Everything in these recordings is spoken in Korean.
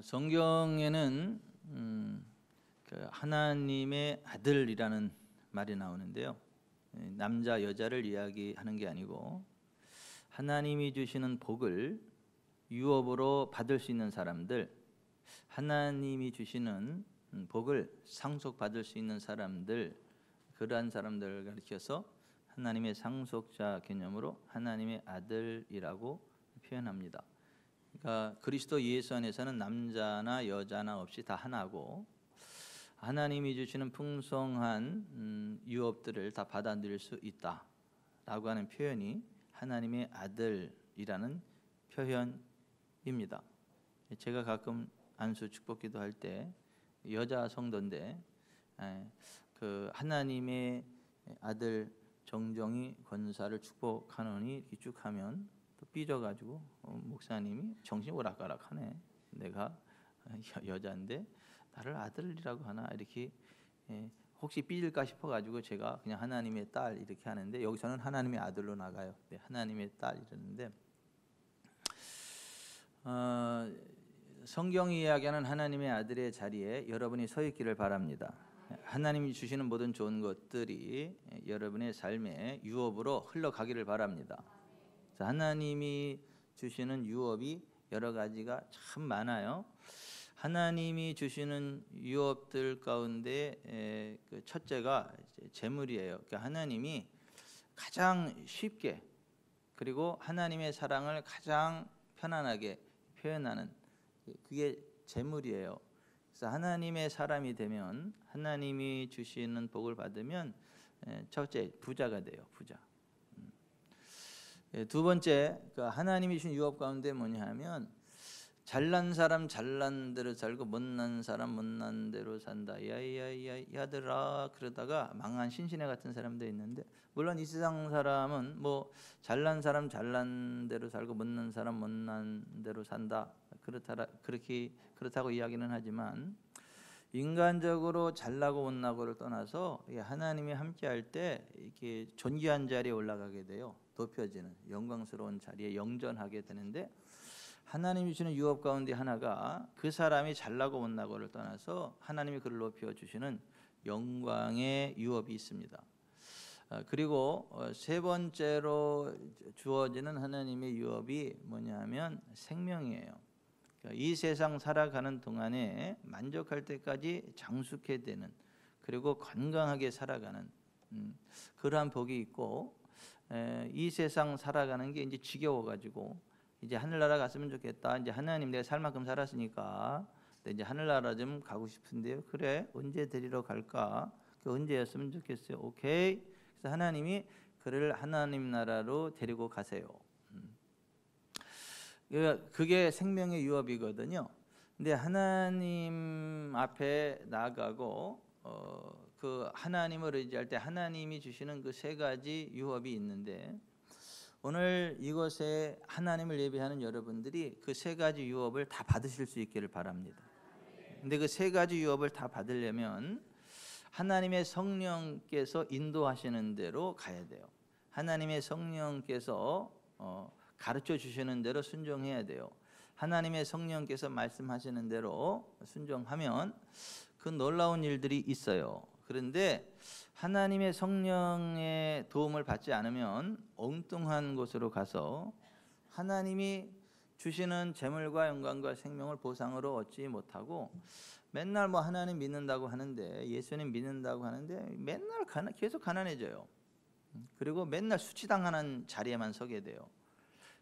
성경에는 그 하나님의 아들이라는 말이 나오는데요. 남자 여자를 이야기하는 게 아니고 하나님이 주시는 복을 유업으로 받을 수 있는 사람들, 하나님이 주시는 복을 상속받을 수 있는 사람들, 그러한 사람들을 가리켜서 하나님의 상속자 개념으로 하나님의 아들이라고 표현합니다. 그러니까 그리스도 예수 안에서는 남자나 여자나 없이 다 하나고, 하나님이 주시는 풍성한 유업들을 다 받아들일 수 있다라고 하는 표현이 하나님의 아들이라는 표현입니다. 제가 가끔 안수 축복기도 할 때 여자 성도인데 그 하나님의 아들 정정이 권사를 축복하노니 이렇게 쭉 하면 또 삐져가지고 목사님이 정신이 오락가락하네, 내가 여자인데 나를 아들이라고 하나, 이렇게 혹시 삐질까 싶어가지고 제가 그냥 하나님의 딸 이렇게 하는데, 여기서는 하나님의 아들로 나가요. 네, 하나님의 딸 이러는데, 성경이 이야기하는 하나님의 아들의 자리에 여러분이 서 있기를 바랍니다. 하나님이 주시는 모든 좋은 것들이 여러분의 삶의 유업으로 흘러가기를 바랍니다. 하나님이 주시는 유업이 여러 가지가 참 많아요. 하나님이 주시는 유업들 가운데 그 첫째가 재물이에요. 그러니까 하나님이 가장 쉽게, 그리고 하나님의 사랑을 가장 편안하게 표현하는 그게 재물이에요. 그래서 하나님의 사람이 되면, 하나님이 주시는 복을 받으면 첫째 부자가 돼요. 부자. 두 번째, 그 하나님이 주신 유업 가운데 뭐냐 하면, 잘난 사람 잘난 대로 살고 못난 사람 못난 대로 산다. 야들아 그러다가 망한 신신의 같은 사람도 있는데, 물론 이 세상 사람은 뭐 잘난 사람 잘난 대로 살고 못난 사람 못난 대로 산다, 그렇다고 이야기는 하지만, 인간적으로 잘나고 못나고를 떠나서 하나님이 함께할 때 이렇게 존귀한 자리에 올라가게 돼요. 높여지는 영광스러운 자리에 영전하게 되는데, 하나님이 주시는 유업 가운데 하나가 그 사람이 잘나고 못나고를 떠나서 하나님이 그를 높여주시는 영광의 유업이 있습니다. 그리고 세 번째로 주어지는 하나님의 유업이 뭐냐면 생명이에요. 이 세상 살아가는 동안에 만족할 때까지 장수케 되는, 그리고 건강하게 살아가는 그러한 복이 있고, 이 세상 살아가는 게 이제 지겨워가지고 이제 하늘나라 갔으면 좋겠다, 이제 하나님 내가 살 만큼 살았으니까 이제 하늘나라 좀 가고 싶은데요. 그래, 언제 데리러 갈까? 언제였으면 좋겠어요. 오케이. 그래서 하나님이 그를 하나님 나라로 데리고 가세요. 그게 생명의 유업이거든요. 근데 하나님 앞에 나아가고 그 하나님을 의지할 때 하나님이 주시는 그 세 가지 유업이 있는데, 오늘 이곳에 하나님을 예배하는 여러분들이 그 세 가지 유업을 다 받으실 수 있기를 바랍니다. 근데 그 세 가지 유업을 다 받으려면 하나님의 성령께서 인도하시는 대로 가야 돼요. 하나님의 성령께서 가르쳐 주시는 대로 순종해야 돼요. 하나님의 성령께서 말씀하시는 대로 순종하면 그 놀라운 일들이 있어요. 그런데 하나님의 성령의 도움을 받지 않으면 엉뚱한 곳으로 가서 하나님이 주시는 재물과 영광과 생명을 보상으로 얻지 못하고, 맨날 뭐 하나님 믿는다고 하는데, 예수님 믿는다고 하는데 맨날 계속 가난해져요. 그리고 맨날 수치당하는 자리에만 서게 돼요.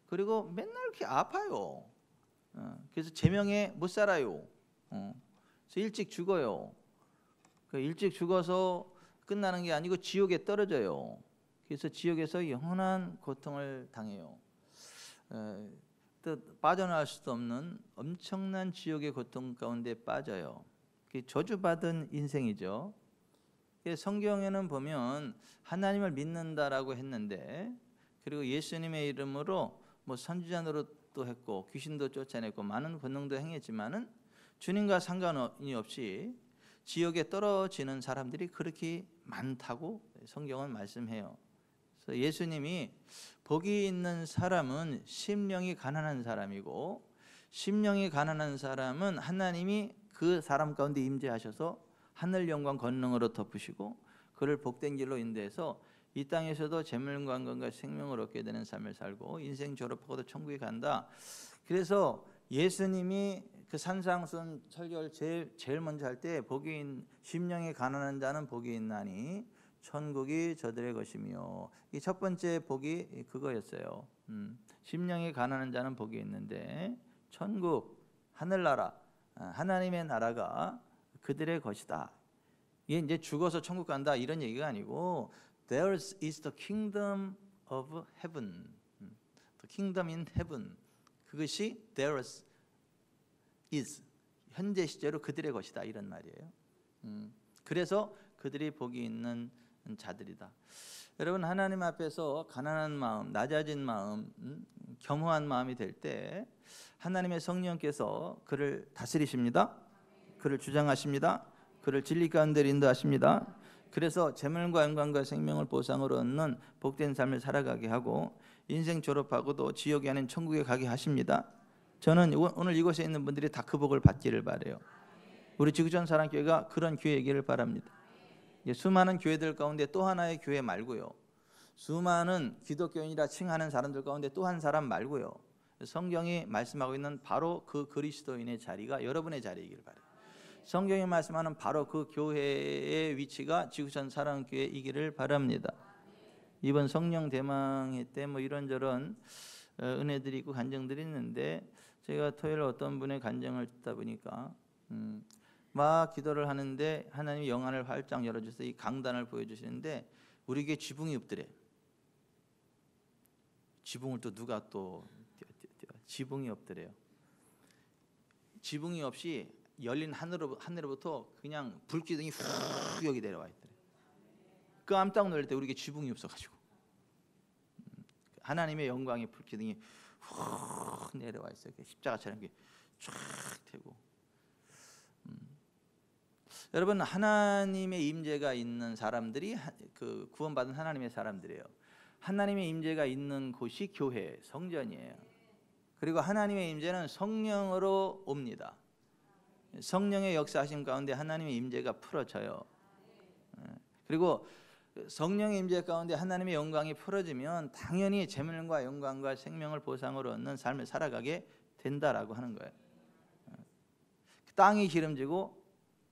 그리고 맨날 이렇게 아파요. 그래서 제명에 못 살아요. 그래서 일찍 죽어요. 일찍 죽어서 끝나는 게 아니고 지옥에 떨어져요. 그래서 지옥에서 영원한 고통을 당해요. 또 빠져나갈 수도 없는 엄청난 지옥의 고통 가운데 빠져요. 저주받은 인생이죠. 성경에는 보면 하나님을 믿는다라고 했는데, 그리고 예수님의 이름으로 뭐 선지자 노릇도 했고 귀신도 쫓아냈고 많은 권능도 행했지만은 주님과 상관이 없이 지옥에 떨어지는 사람들이 그렇게 많다고 성경은 말씀해요. 그래서 예수님이 복이 있는 사람은 심령이 가난한 사람이고 심령이 가난한 사람은 하나님이 그 사람 가운데 임재하셔서 하늘 영광 권능으로 덮으시고 그를 복된 길로 인도해서 이 땅에서도 재물과 건강과 생명을 얻게 되는 삶을 살고 인생 졸업하고도 천국에 간다. 그래서 예수님이 그 산상순 설교를 제일 먼저 할 때 복이 심령이 가난한 자는 복이 있나니 천국이 저들의 것이며, 이 첫 번째 복이 그거였어요. 심령이 가난한 자는 복이 있는데 천국, 하늘나라, 하나님의 나라가 그들의 것이다. 이게 이제 죽어서 천국 간다 이런 얘기가 아니고 There is the kingdom of heaven, the kingdom in heaven. 그것이 there is, 현재 시제로 그들의 것이다 이런 말이에요. 그래서 그들이 복이 있는 자들이다. 여러분, 하나님 앞에서 가난한 마음, 낮아진 마음, 겸허한 마음이 될 때 하나님의 성령께서 그를 다스리십니다. 그를 주장하십니다. 그를 진리 가운데 인도하십니다. 그래서 재물과 영광과 생명을 보상으로 얻는 복된 삶을 살아가게 하고 인생 졸업하고도 지옥이 아닌 천국에 가게 하십니다. 저는 오늘 이곳에 있는 분들이 다 그 복을 받기를 바라요. 우리 지구촌 사랑교회가 그런 교회이기를 바랍니다. 수많은 교회들 가운데 또 하나의 교회 말고요, 수많은 기독교인이라 칭하는 사람들 가운데 또 한 사람 말고요, 성경이 말씀하고 있는 바로 그 그리스도인의 자리가 여러분의 자리이기를 바라요. 성경이 말씀하는 바로 그 교회의 위치가 지구촌 사랑교회이기를 바랍니다. 이번 성령 대망회 때 뭐 이런저런 은혜들이 있고 간증들이 있는데, 제가 토요일 어떤 분의 간증을 듣다 보니까 막 기도를 하는데 하나님이 영안을 활짝 열어주셔서 이 강단을 보여주시는데 우리에게 지붕이 없더래. 지붕을 또 누가 또 지붕이 없더래요. 지붕이 없이 열린 하늘로부터 그냥 불기둥이 훅 여기 내려와 있더래. 깜짝 놀랄 때 우리에게 지붕이 없어가지고 하나님의 영광의 불기둥이 훅 내려와 있어요. 십자가처럼 이렇게 쫙 되고. 여러분, 하나님의 임재가 있는 사람들이 그 구원받은 하나님의 사람들이에요. 하나님의 임재가 있는 곳이 교회, 성전이에요. 그리고 하나님의 임재는 성령으로 옵니다. 성령의 역사하심 가운데 하나님의 임재가 풀어져요. 그리고 성령의 임재 가운데 하나님의 영광이 풀어지면 당연히 재물과 영광과 생명을 보상으로 얻는 삶을 살아가게 된다라고 하는 거예요. 땅이 기름지고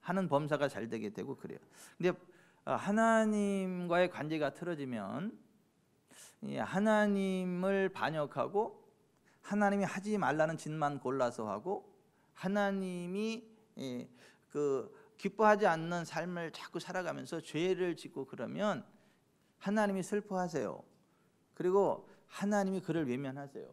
하는 범사가 잘 되게 되고 그래요. 근데 하나님과의 관계가 틀어지면 하나님을 반역하고 하나님이 하지 말라는 짓만 골라서 하고 하나님이 그 기뻐하지 않는 삶을 자꾸 살아가면서 죄를 짓고 그러면 하나님이 슬퍼하세요. 그리고 하나님이 그를 외면하세요.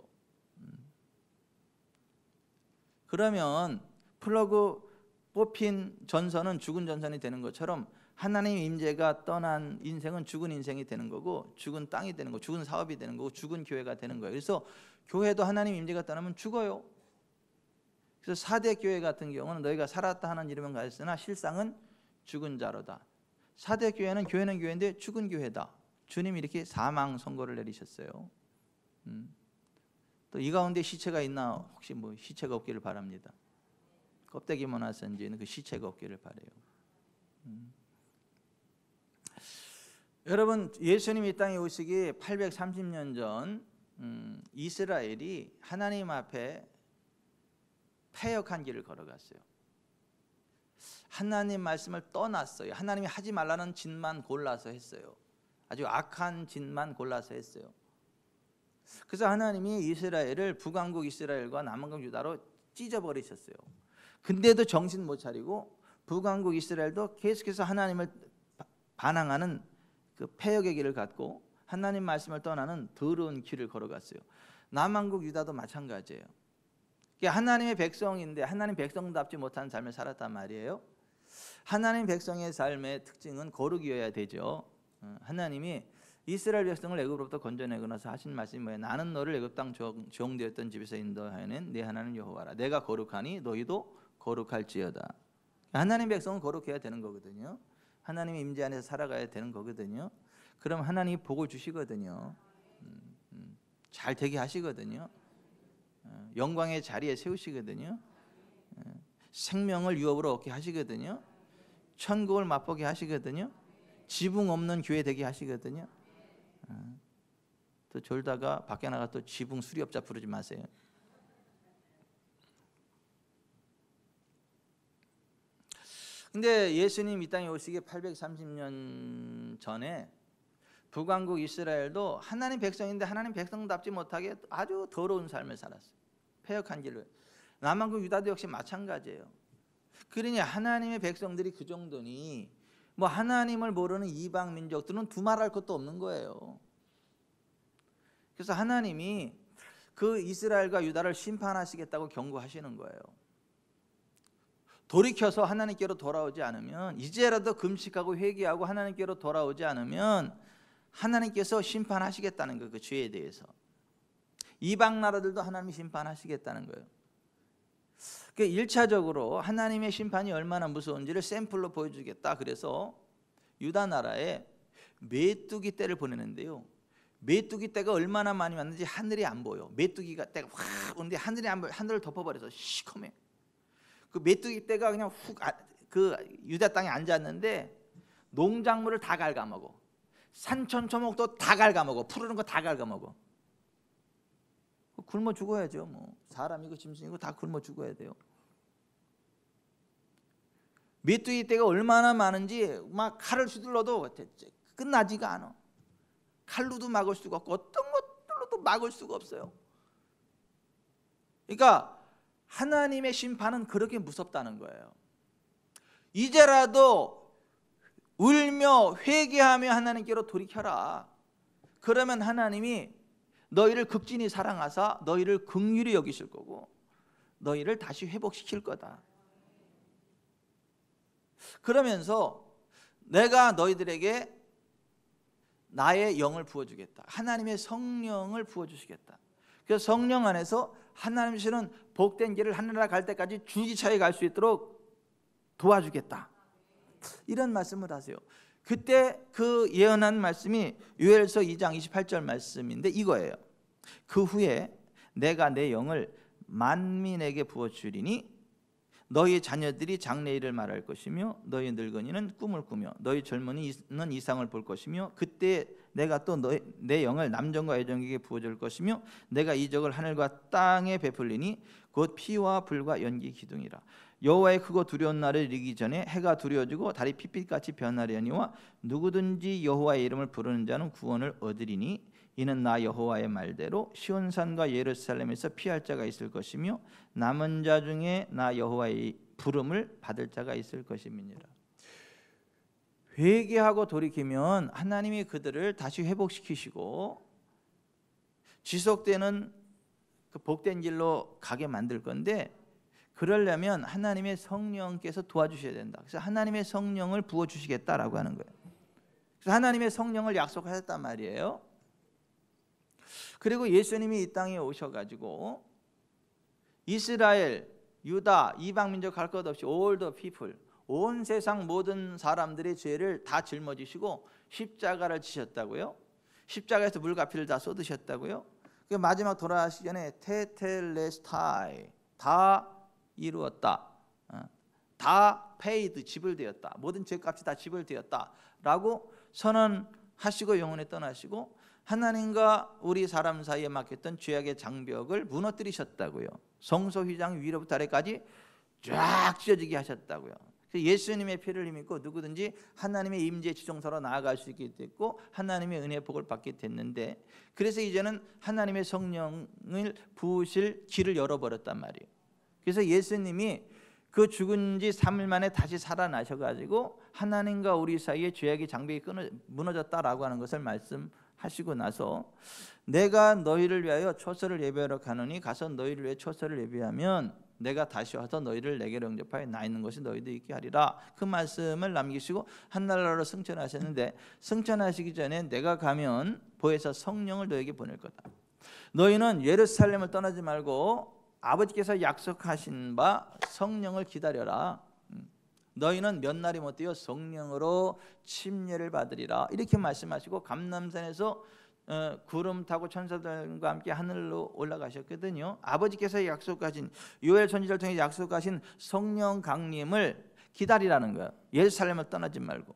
그러면 플러그 뽑힌 전선은 죽은 전선이 되는 것처럼 하나님의 임재가 떠난 인생은 죽은 인생이 되는 거고 죽은 땅이 되는 거고 죽은 사업이 되는 거고 죽은 교회가 되는 거예요. 그래서 교회도 하나님 임재가 떠나면 죽어요. 그래서 4대 교회 같은 경우는 너희가 살았다 하는 이름은 가졌으나 실상은 죽은 자로다. 4대 교회는 교회인데 죽은 교회다. 주님이 이렇게 사망 선고를 내리셨어요. 또 이 가운데 시체가 있나, 혹시 뭐 시체가 없기를 바랍니다. 껍데기만 왔은지는 그 시체가 없기를 바라요. 여러분, 예수님이 이 땅에 오시기 830년 전 이스라엘이 하나님 앞에 패역한 길을 걸어갔어요. 하나님 말씀을 떠났어요. 하나님이 하지 말라는 짓만 골라서 했어요. 아주 악한 짓만 골라서 했어요. 그래서 하나님이 이스라엘을 북왕국 이스라엘과 남왕국 유다로 찢어버리셨어요. 근데도 정신 못 차리고 북왕국 이스라엘도 계속해서 하나님을 반항하는 그 패역의 길을 갖고 하나님 말씀을 떠나는 더러운 길을 걸어갔어요. 남왕국 유다도 마찬가지예요. 하나님의 백성인데 하나님 백성답지 못한 삶을 살았단 말이에요. 하나님 백성의 삶의 특징은 거룩이어야 되죠. 하나님이 이스라엘 백성을 애굽으로부터 건져내고 나서 하신 말씀이 뭐예요? 나는 너를 애굽 땅 종되었던 집에서 인도하여낸 내 하나님 여호와라. 내가 거룩하니 너희도 거룩할지어다. 하나님 백성은 거룩해야 되는 거거든요. 하나님의 임재 안에서 살아가야 되는 거거든요. 그럼 하나님이 복을 주시거든요. 잘 되게 하시거든요. 영광의 자리에 세우시거든요. 생명을 유업으로 얻게 하시거든요. 천국을 맛보게 하시거든요. 지붕 없는 교회 되게 하시거든요. 또 졸다가 밖에 나가 또 지붕 수리업자 부르지 마세요. 근데 예수님 이 땅에 오시기 830년 전에 북왕국 이스라엘도 하나님 백성인데 하나님 백성답지 못하게 아주 더러운 삶을 살았어요. 패역한 길을. 남왕국 유다도 역시 마찬가지예요. 그러니 하나님의 백성들이 그 정도니 뭐 하나님을 모르는 이방 민족들은 두말할 것도 없는 거예요. 그래서 하나님이 그 이스라엘과 유다를 심판하시겠다고 경고하시는 거예요. 돌이켜서 하나님께로 돌아오지 않으면, 이제라도 금식하고 회개하고 하나님께로 돌아오지 않으면 하나님께서 심판하시겠다는 거예요. 그 죄에 대해서. 이방 나라들도 하나님이 심판하시겠다는 거예요. 그 1차적으로 하나님의 심판이 얼마나 무서운지를 샘플로 보여주겠다. 그래서 유다 나라에 메뚜기 떼를 보내는데요. 메뚜기 떼가 얼마나 많이 왔는지 하늘이 안 보여. 메뚜기가 떼가 확 오는데 하늘이 안 보여. 하늘을 덮어버려서 시커매. 그 메뚜기 떼가 그냥 그 유다 땅에 앉았는데 농작물을 다 갉아먹어. 산천초목도 다 갉아먹어. 푸르는 거 다 갉아먹어. 굶어 죽어야죠. 뭐 사람이고 짐승이고 다 굶어 죽어야 돼요. 메뚜기 떼가 얼마나 많은지 막 칼을 휘둘러도 끝나지가 않아. 칼로도 막을 수가 없고 어떤 것들로도 막을 수가 없어요. 그러니까 하나님의 심판은 그렇게 무섭다는 거예요. 이제라도 울며 회개하며 하나님께로 돌이켜라. 그러면 하나님이 너희를 극진히 사랑하사 너희를 긍휼히 여기실 거고 너희를 다시 회복시킬 거다. 그러면서 내가 너희들에게 나의 영을 부어주겠다. 하나님의 성령을 부어주시겠다. 그래서 성령 안에서 하나님께서는 복된 길을 하늘나라 갈 때까지 줄기차게 갈 수 있도록 도와주겠다. 이런 말씀을 하세요. 그때 그 예언한 말씀이 요엘서 2장 28절 말씀인데 이거예요. 그 후에 내가 내 영을 만민에게 부어주리니 너희 자녀들이 장래일을 말할 것이며 너희 늙은이는 꿈을 꾸며 너희 젊은이는 이상을 볼 것이며 그때 내가 또 내 영을 남정과 여종에게 부어줄 것이며 내가 이적을 하늘과 땅에 베풀리니 곧 피와 불과 연기 기둥이라. 여호와의 크고 두려운 날을 이르기 전에 해가 두려워지고 달이 핏빛같이 변하려니와 누구든지 여호와의 이름을 부르는 자는 구원을 얻으리니 이는 나 여호와의 말대로 시온산과 예루살렘에서 피할 자가 있을 것이며 남은 자 중에 나 여호와의 부름을 받을 자가 있을 것임이니라. 회개하고 돌이키면 하나님이 그들을 다시 회복시키시고 지속되는 그 복된 길로 가게 만들 건데 그러려면 하나님의 성령께서 도와주셔야 된다. 그래서 하나님의 성령을 부어주시겠다라고 하는 거예요. 그래서 하나님의 성령을 약속하셨단 말이에요. 그리고 예수님이 이 땅에 오셔가지고 이스라엘, 유다, 이방 민족 할 것 없이 all the people, 온 세상 모든 사람들의 죄를 다 짊어지시고 십자가를 지셨다고요. 십자가에서 물과 피를 다 쏟으셨다고요. 마지막 돌아가시기 전에 테텔레스타이, 다 이루었다, 다 paid, 지불되었다, 모든 죄값이 다 지불되었다 라고 선언하시고 영원에 떠나시고 하나님과 우리 사람 사이에 막혔던 죄악의 장벽을 무너뜨리셨다고요. 성소 휘장 위로부터 아래까지 쫙 찢어지게 하셨다고요. 예수님의 피를 힘입고 누구든지 하나님의 임재 지성소로 나아갈 수 있게 됐고 하나님의 은혜 복을 받게 됐는데 그래서 이제는 하나님의 성령을 부으실 길을 열어버렸단 말이에요. 그래서 예수님이 그 죽은 지 3일 만에 다시 살아나셔가지고 하나님과 우리 사이에 죄악의 장벽이 무너졌다라고 하는 것을 말씀하시고 나서 내가 너희를 위하여 초서를 예배하러 가노니 가서 너희를 위해 초서를 예배하면 내가 다시 와서 너희를 내게로 영접하여 나 있는 것이 너희도 있게 하리라. 그 말씀을 남기시고 한나라로 승천하셨는데 승천하시기 전에 내가 가면 보혜사 성령을 너에게 보낼 거다. 너희는 예루살렘을 떠나지 말고 아버지께서 약속하신 바 성령을 기다려라. 너희는 몇 날이 못 되어 성령으로 침례를 받으리라. 이렇게 말씀하시고 감람산에서 구름 타고 천사들과 함께 하늘로 올라가셨거든요. 아버지께서 약속하신 요엘 선지자를 통해 약속하신 성령 강림을 기다리라는 거예요. 예루살렘을 떠나지 말고.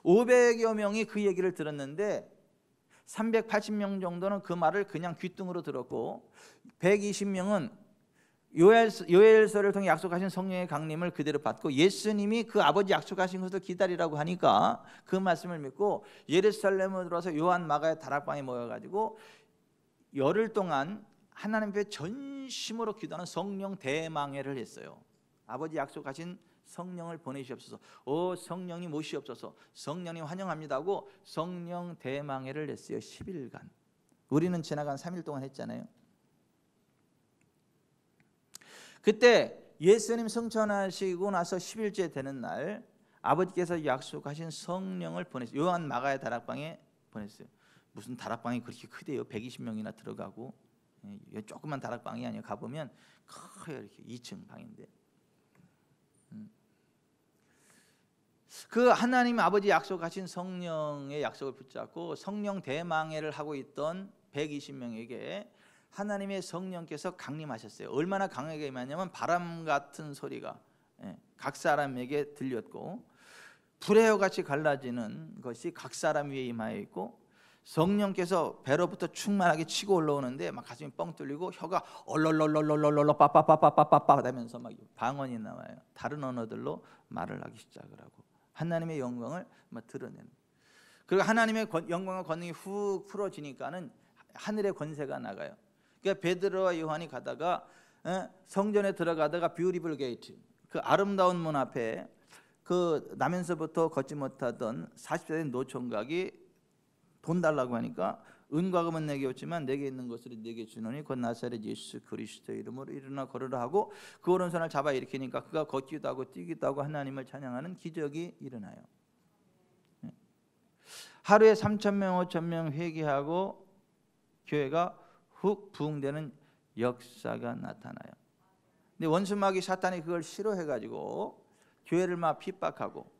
500여 명이 그 얘기를 들었는데 380명 정도는 그 말을 그냥 귓등으로 들었고 120명은 요엘서를 통해 약속하신 성령의 강림을 그대로 받고 예수님이 그 아버지 약속하신 것을 기다리라고 하니까 그 말씀을 믿고 예루살렘으로 들어와서 요한 마가의 다락방에 모여가지고 열흘 동안 하나님 앞에 전심으로 기도하는 성령 대망회를 했어요. 아버지 약속하신 성령을 보내시옵소서. 오 성령님 오시옵소서. 성령님 환영합니다 하고 성령 대망회를 했어요. 10일간. 우리는 지나간 3일 동안 했잖아요. 그때 예수님 승천하시고 나서 10일째 되는 날 아버지께서 약속하신 성령을 보냈어요. 요한 마가의 다락방에 보냈어요. 무슨 다락방이 그렇게 크대요. 120명이나 들어가고 조그만 다락방이 아니에요. 가보면 커요. 이렇게 2층 방인데 그 하나님 아버지 약속하신 성령의 약속을 붙잡고 성령 대망회를 하고 있던 120명에게 하나님의 성령께서 강림하셨어요. 얼마나 강하게 임하냐면 바람 같은 소리가 각 사람에게 들렸고 불의 같이 갈라지는 것이 각 사람 위에 임하여 있고 성령께서 배로부터 충만하게 치고 올라오는데 막 가슴이 뻥 뚫리고 혀가 얼얼얼얼얼얼 빠빠빠빠빠빠빠 하면서 막 방언이 나와요. 다른 언어들로 말을 하기 시작을 하고 하나님의 영광을 막 드러내는. 그리고 하나님의 영광과 권능이 훅 풀어지니까는 하늘의 권세가 나가요. 그러니까 베드로와 요한이 가다가 성전에 들어가다가 뷰티풀 게이트 그 아름다운 문 앞에 그 나면서부터 걷지 못하던 40세 된 노총각이 돈 달라고 하니까 은과 금은 내게 없지만 내게 있는 것을 내게 주노니 곧 나사렛 예수 그리스도의 이름으로 일어나 걸으라 하고 그 오른손을 잡아 일으키니까 그가 걷기도 하고 뛰기도 하고 하나님을 찬양하는 기적이 일어나요. 하루에 3,000명 5,000명 회개하고 교회가 훅 부흥되는 역사가 나타나요. 근데 원수마귀 사탄이 그걸 싫어해가지고 교회를 막 핍박하고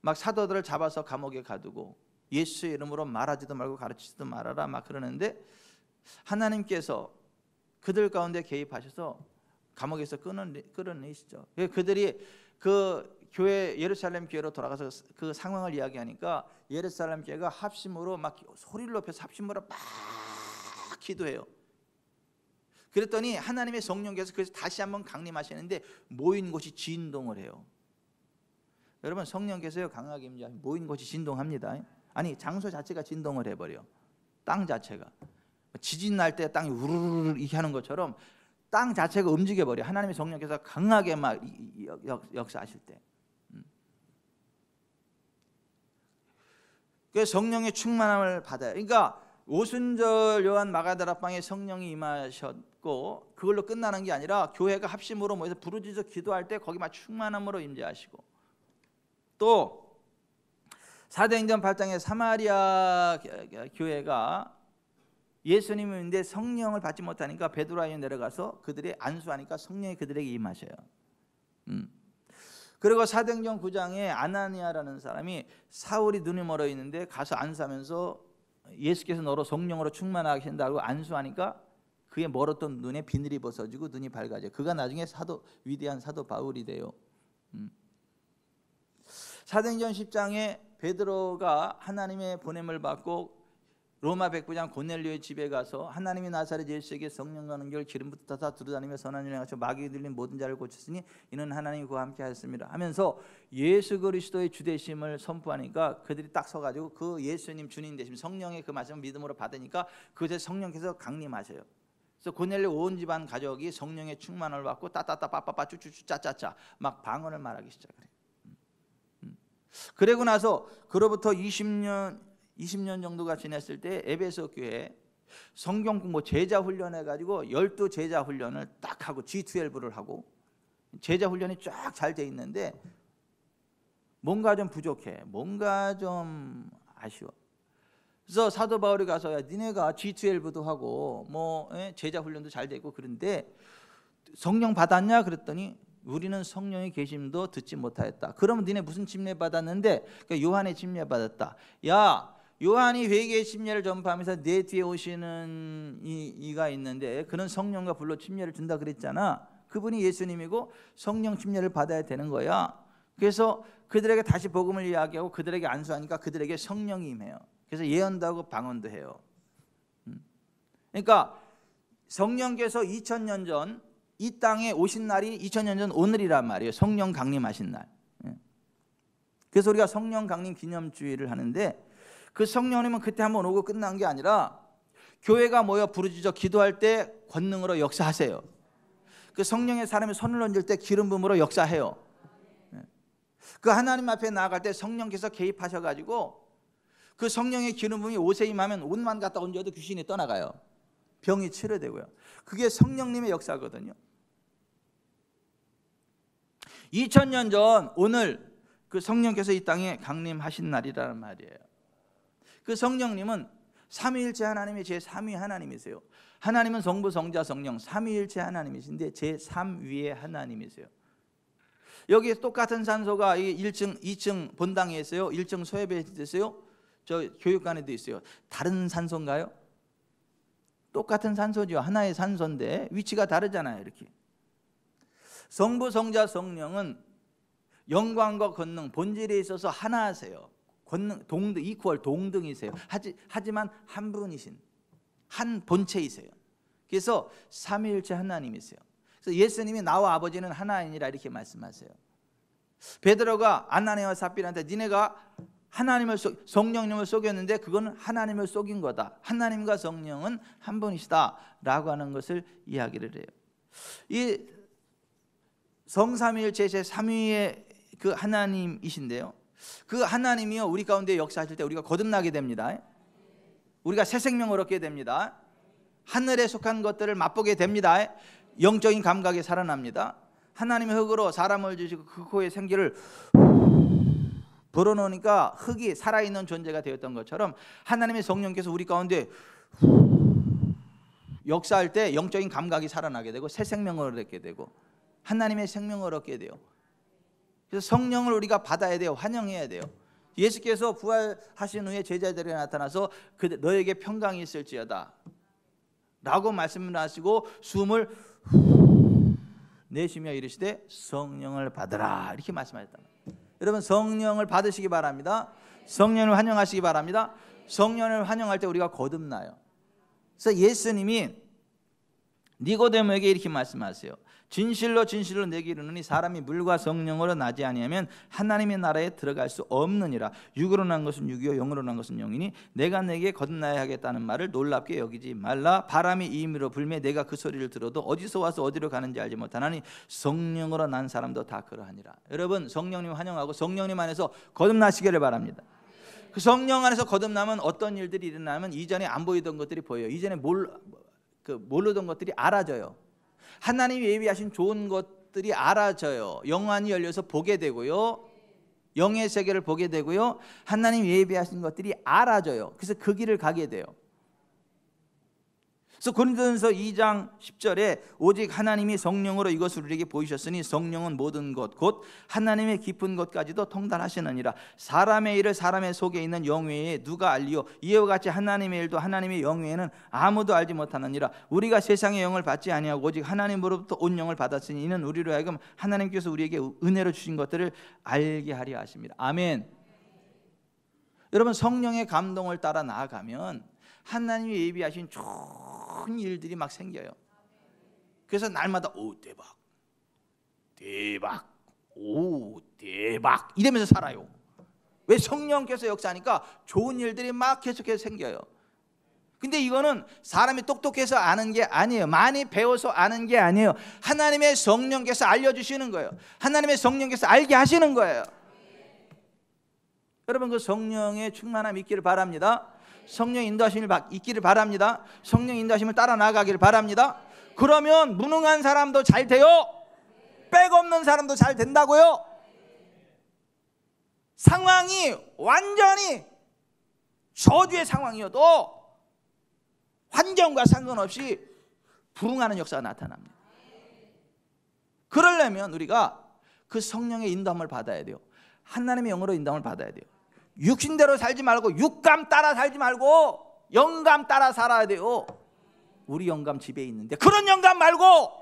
막 사도들을 잡아서 감옥에 가두고 예수의 이름으로 말하지도 말고 가르치지도 말아라 막 그러는데 하나님께서 그들 가운데 개입하셔서 감옥에서 끌어내시죠. 그들이 그 교회 예루살렘 교회로 돌아가서 그 상황을 이야기하니까 예루살렘 교회가 합심으로 막 소리를 높여서 합심으로 막 기도해요. 그랬더니 하나님의 성령께서 그래서 다시 한번 강림하시는데 모인 곳이 진동을 해요. 여러분 성령께서요 강하게 임재하면 모인 곳이 진동합니다. 아니 장소 자체가 진동을 해버려. 땅 자체가 지진 날 때 땅이 우르르 이렇게 하는 것처럼 땅 자체가 움직여버려. 하나님의 성령께서 강하게 막 역사하실 때. 그 성령의 충만함을 받아요. 그러니까 오순절 요한 마가다락방에 성령이 임하셨고 그걸로 끝나는 게 아니라 교회가 합심으로 모여서 부르짖어 기도할 때 거기 막 충만함으로 임재하시고 또 사도행전 8장에 사마리아 교회가 예수님인데 성령을 받지 못하니까 베드로와 요한이 내려가서 그들이 안수하니까 성령이 그들에게 임하셔요. 그리고 사도행전 9장에 아나니아라는 사람이 사울이 눈이 멀어 있는데 가서 안수하면서 예수께서 너로 성령으로 충만하게 하신다고 안수하니까 그의 멀었던 눈에 비늘이 벗어지고 눈이 밝아져요. 그가 나중에 위대한 사도 바울이 돼요. 사도행전 10장에 베드로가 하나님의 보냄을 받고 로마 백부장 고넬료의 집에 가서 하나님이 나사렛 예수에게 성령과 능력을 기름부터 타사 두루다니며 선한 일을 행하셔 마귀에 들린 모든 자를 고쳤으니 이는 하나님이 그와 함께 하였습니다 하면서 예수 그리스도의 주되심을 선포하니까 그들이 딱 서가지고 그 예수님 주님 되심 성령의 그 말씀을 믿음으로 받으니까 그곳에 성령께서 강림하셔요. 그래서 고넬료 온 집안 가족이 성령의 충만을 받고 따따따 빠빠빠 쭈쭈쭈 짜짜짜 막 방언을 말하기 시작을 해요. 그러고 나서 그로부터 20년 정도가 지났을 때 에베소 교회 성경 공부 제자 훈련해 가지고 12 제자 훈련을 딱 하고 G12를 하고 제자 훈련이 쫙 잘 돼 있는데 뭔가 좀 부족해. 뭔가 좀 아쉬워. 그래서 사도 바울이 가서 야 니네가 G12도 하고 뭐 제자 훈련도 잘 돼 있고 그런데 성령 받았냐 그랬더니 우리는 성령의 계심도 듣지 못하였다. 그러면 니네 무슨 침례 받았는데? 그러니까 요한의 침례 받았다. 야 요한이 회개의 침례를 전파하면서 내 뒤에 오시는 이가 있는데 그는 성령과 불로 침례를 준다 그랬잖아. 그분이 예수님이고 성령 침례를 받아야 되는 거야. 그래서 그들에게 다시 복음을 이야기하고 그들에게 안수하니까 그들에게 성령이 임해요. 그래서 예언도 하고 방언도 해요. 그러니까 성령께서 2000년 전 이 땅에 오신 날이 2000년 전 오늘이란 말이에요. 성령 강림하신 날. 그래서 우리가 성령 강림 기념주의를 하는데 그 성령님은 그때 한번 오고 끝난 게 아니라 교회가 모여 부르짖어 기도할 때 권능으로 역사하세요. 그 성령의 사람이 손을 얹을 때 기름 부음으로 역사해요. 그 하나님 앞에 나아갈 때 성령께서 개입하셔가지고 그 성령의 기름 부음이 옷에 임하면 옷만 갖다 얹어도 귀신이 떠나가요. 병이 치료되고요. 그게 성령님의 역사거든요. 2000년 전 오늘 그 성령께서 이 땅에 강림하신 날이라는 말이에요. 그 성령님은 삼위일체 하나님의 제3위 하나님이세요. 하나님은 성부, 성자, 성령 삼위일체 하나님이신데 제3위의 하나님이세요. 여기 똑같은 산소가 1층, 2층 본당에 있어요. 1층 소예배에 있어요. 저 교육관에도 있어요. 다른 산소인가요? 똑같은 산소죠. 하나의 산소인데 위치가 다르잖아요. 이렇게 성부, 성자, 성령은 영광과 권능, 본질에 있어서 하나세요. 권능, 동등, 이퀄, 동등이세요. 하지만 한 분이신, 한 본체이세요. 그래서 삼위일체 하나님이세요. 그래서 예수님이 나와 아버지는 하나이니라 이렇게 말씀하세요. 베드로가 아나니아와 삽비라한테 니네가 하나님을 성령님을 속였는데 그건 하나님을 속인 거다. 하나님과 성령은 한 분이시다라고 하는 것을 이야기를 해요. 이 성삼위일체 제3위의 그 하나님이신데요. 그 하나님이요 우리 가운데 역사하실 때 우리가 거듭나게 됩니다. 우리가 새 생명을 얻게 됩니다. 하늘에 속한 것들을 맛보게 됩니다. 영적인 감각이 살아납니다. 하나님의 흙으로 사람을 주시고 그 코에 생기를 불어넣으니까 흙이 살아있는 존재가 되었던 것처럼 하나님의 성령께서 우리 가운데 역사할 때 영적인 감각이 살아나게 되고 새 생명을 얻게 되고 하나님의 생명을 얻게 돼요. 그래서 성령을 우리가 받아야 돼요. 환영해야 돼요. 예수께서 부활하신 후에 제자들에게 나타나서 너에게 평강이 있을지어다 라고 말씀을 하시고 숨을 내쉬며 이르시되 성령을 받으라 이렇게 말씀하셨다. 여러분 성령을 받으시기 바랍니다. 성령을 환영하시기 바랍니다. 성령을 환영할 때 우리가 거듭나요. 그래서 예수님이 니고데모에게 이렇게 말씀하세요. 진실로 진실로 내게 이르노니 사람이 물과 성령으로 나지 아니하면 하나님의 나라에 들어갈 수 없느니라. 육으로 난 것은 육이요 영으로 난 것은 영이니 내가 내게 거듭나야 하겠다는 말을 놀랍게 여기지 말라. 바람이 이임으로 불매 내가 그 소리를 들어도 어디서 와서 어디로 가는지 알지 못하나니 성령으로 난 사람도 다 그러하니라. 여러분 성령님 환영하고 성령님 안에서 거듭나시기를 바랍니다. 그 성령 안에서 거듭나면 어떤 일들이 일어나면 이전에 안 보이던 것들이 보여요. 이전에 모르던 것들이 알아져요. 하나님이 예비하신 좋은 것들이 알아져요. 영안이 열려서 보게 되고요. 영의 세계를 보게 되고요. 하나님이 예비하신 것들이 알아져요. 그래서 그 길을 가게 돼요. 그래서 고린도전서 2장 10절에 오직 하나님이 성령으로 이것을 우리에게 보이셨으니 성령은 모든 것 곧 하나님의 깊은 것까지도 통달하시느니라. 사람의 일을 사람의 속에 있는 영 외에 누가 알리요 이와 같이 하나님의 일도 하나님의 영 외에는 아무도 알지 못하느니라. 우리가 세상의 영을 받지 아니하고 오직 하나님으로부터 온 영을 받았으니 이는 우리로 하여금 하나님께서 우리에게 은혜로 주신 것들을 알게 하려 하십니다. 아멘. 여러분 성령의 감동을 따라 나아가면 하나님이 예비하신 좋은 일들이 막 생겨요. 그래서 날마다 오 대박 대박 오 대박 이러면서 살아요. 왜? 성령께서 역사하니까 좋은 일들이 막 계속해서 생겨요. 근데 이거는 사람이 똑똑해서 아는 게 아니에요. 많이 배워서 아는 게 아니에요. 하나님의 성령께서 알려주시는 거예요. 하나님의 성령께서 알게 하시는 거예요. 여러분 그 성령의 충만함이 있기를 바랍니다. 성령 인도하심을 있기를 바랍니다. 성령 인도하심을 따라 나가기를 바랍니다. 그러면 무능한 사람도 잘 돼요. 백 없는 사람도 잘 된다고요. 상황이 완전히 저주의 상황이어도 환경과 상관없이 부흥하는 역사가 나타납니다. 그러려면 우리가 그 성령의 인도함을 받아야 돼요. 하나님의 영으로 인도함을 받아야 돼요. 육신대로 살지 말고 육감 따라 살지 말고 영감 따라 살아야 돼요. 우리 영감 집에 있는데 그런 영감 말고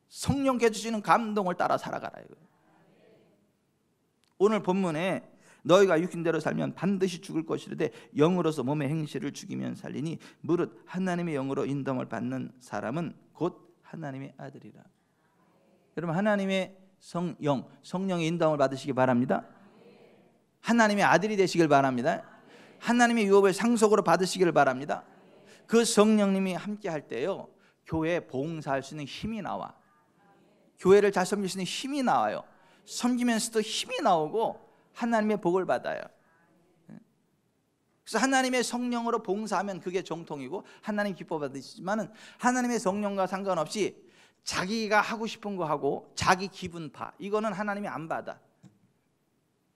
성령께 주시는 감동을 따라 살아가라 이거예요. 오늘 본문에 너희가 육신대로 살면 반드시 죽을 것이르되 영으로서 몸의 행실을 죽이면 살리니 무릇 하나님의 영으로 인도함을 받는 사람은 곧 하나님의 아들이라. 여러분, 하나님의 성령의 인도함을 받으시기 바랍니다. 하나님의 아들이 되시길 바랍니다. 하나님의 유업을 상속으로 받으시기를 바랍니다. 그 성령님이 함께 할 때요, 교회에 봉사할 수 있는 힘이 나와. 교회를 잘 섬길 수 있는 힘이 나와요. 섬기면서도 힘이 나오고 하나님의 복을 받아요. 그래서 하나님의 성령으로 봉사하면 그게 정통이고 하나님 기뻐 받으시지만은 하나님의 성령과 상관없이 자기가 하고 싶은 거 하고 자기 기분파, 이거는 하나님이 안 받아.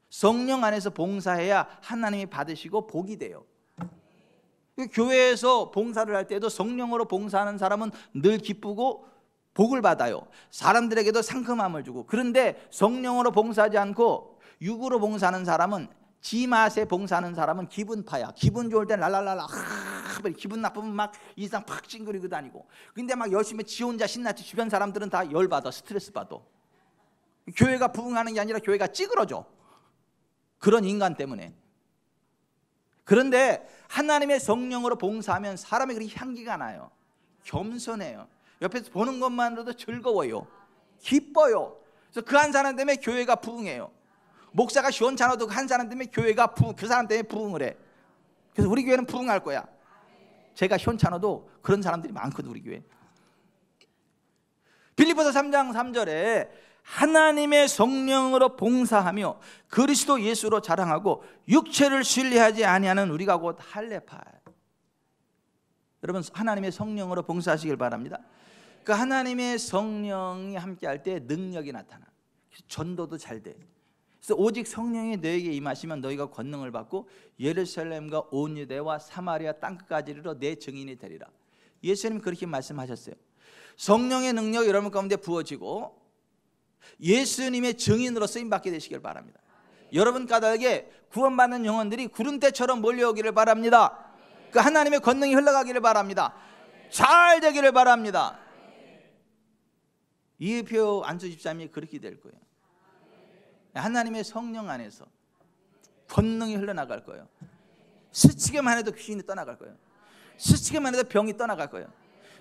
성령 안에서 봉사해야 하나님이 받으시고 복이 돼요. 교회에서 봉사를 할 때도 성령으로 봉사하는 사람은 늘 기쁘고 복을 받아요. 사람들에게도 상큼함을 주고. 그런데 성령으로 봉사하지 않고 육으로 봉사하는 사람은, 지 맛에 봉사하는 사람은 기분파야. 기분 좋을 땐 랄랄랄라, 기분 나쁘면 막 이상 팍 찡그리고 다니고. 근데 막 열심히 지 혼자 신났지 주변 사람들은 다 열받아, 스트레스 받아. 교회가 부흥하는 게 아니라 교회가 찌그러져, 그런 인간 때문에. 그런데 하나님의 성령으로 봉사하면 사람의 그리 향기가 나요. 겸손해요. 옆에서 보는 것만으로도 즐거워요. 기뻐요. 그래서 그 한 사람 때문에 교회가 부흥해요. 목사가 시원찮아도 그 한 사람 때문에 교회가 그 사람 때문에 부흥을 해. 그래서 우리 교회는 부흥할 거야. 제가 시원찮아도 그런 사람들이 많거든, 우리 교회. 빌립보서 3장 3절에 하나님의 성령으로 봉사하며 그리스도 예수로 자랑하고 육체를 신뢰하지 아니하는 우리가 곧 할례파. 여러분, 하나님의 성령으로 봉사하시길 바랍니다. 그 하나님의 성령이 함께할 때 능력이 나타나. 전도도 잘 돼. 그래서 오직 성령이 너에게 임하시면 너희가 권능을 받고 예루살렘과 온 유대와 사마리아 땅끝까지 이르러 내 증인이 되리라. 예수님 그렇게 말씀하셨어요. 성령의 능력이 여러분 가운데 부어지고 예수님의 증인으로 쓰임받게 되시길 바랍니다. 여러분 까닭에 구원받는 영혼들이 구름대처럼 몰려오기를 바랍니다. 그 하나님의 권능이 흘러가기를 바랍니다. 잘 되기를 바랍니다. 이의표 안수 집사님이 그렇게 될 거예요. 하나님의 성령 안에서 권능이 흘러나갈 거예요. 스치기만 해도 귀신이 떠나갈 거예요. 스치기만 해도 병이 떠나갈 거예요.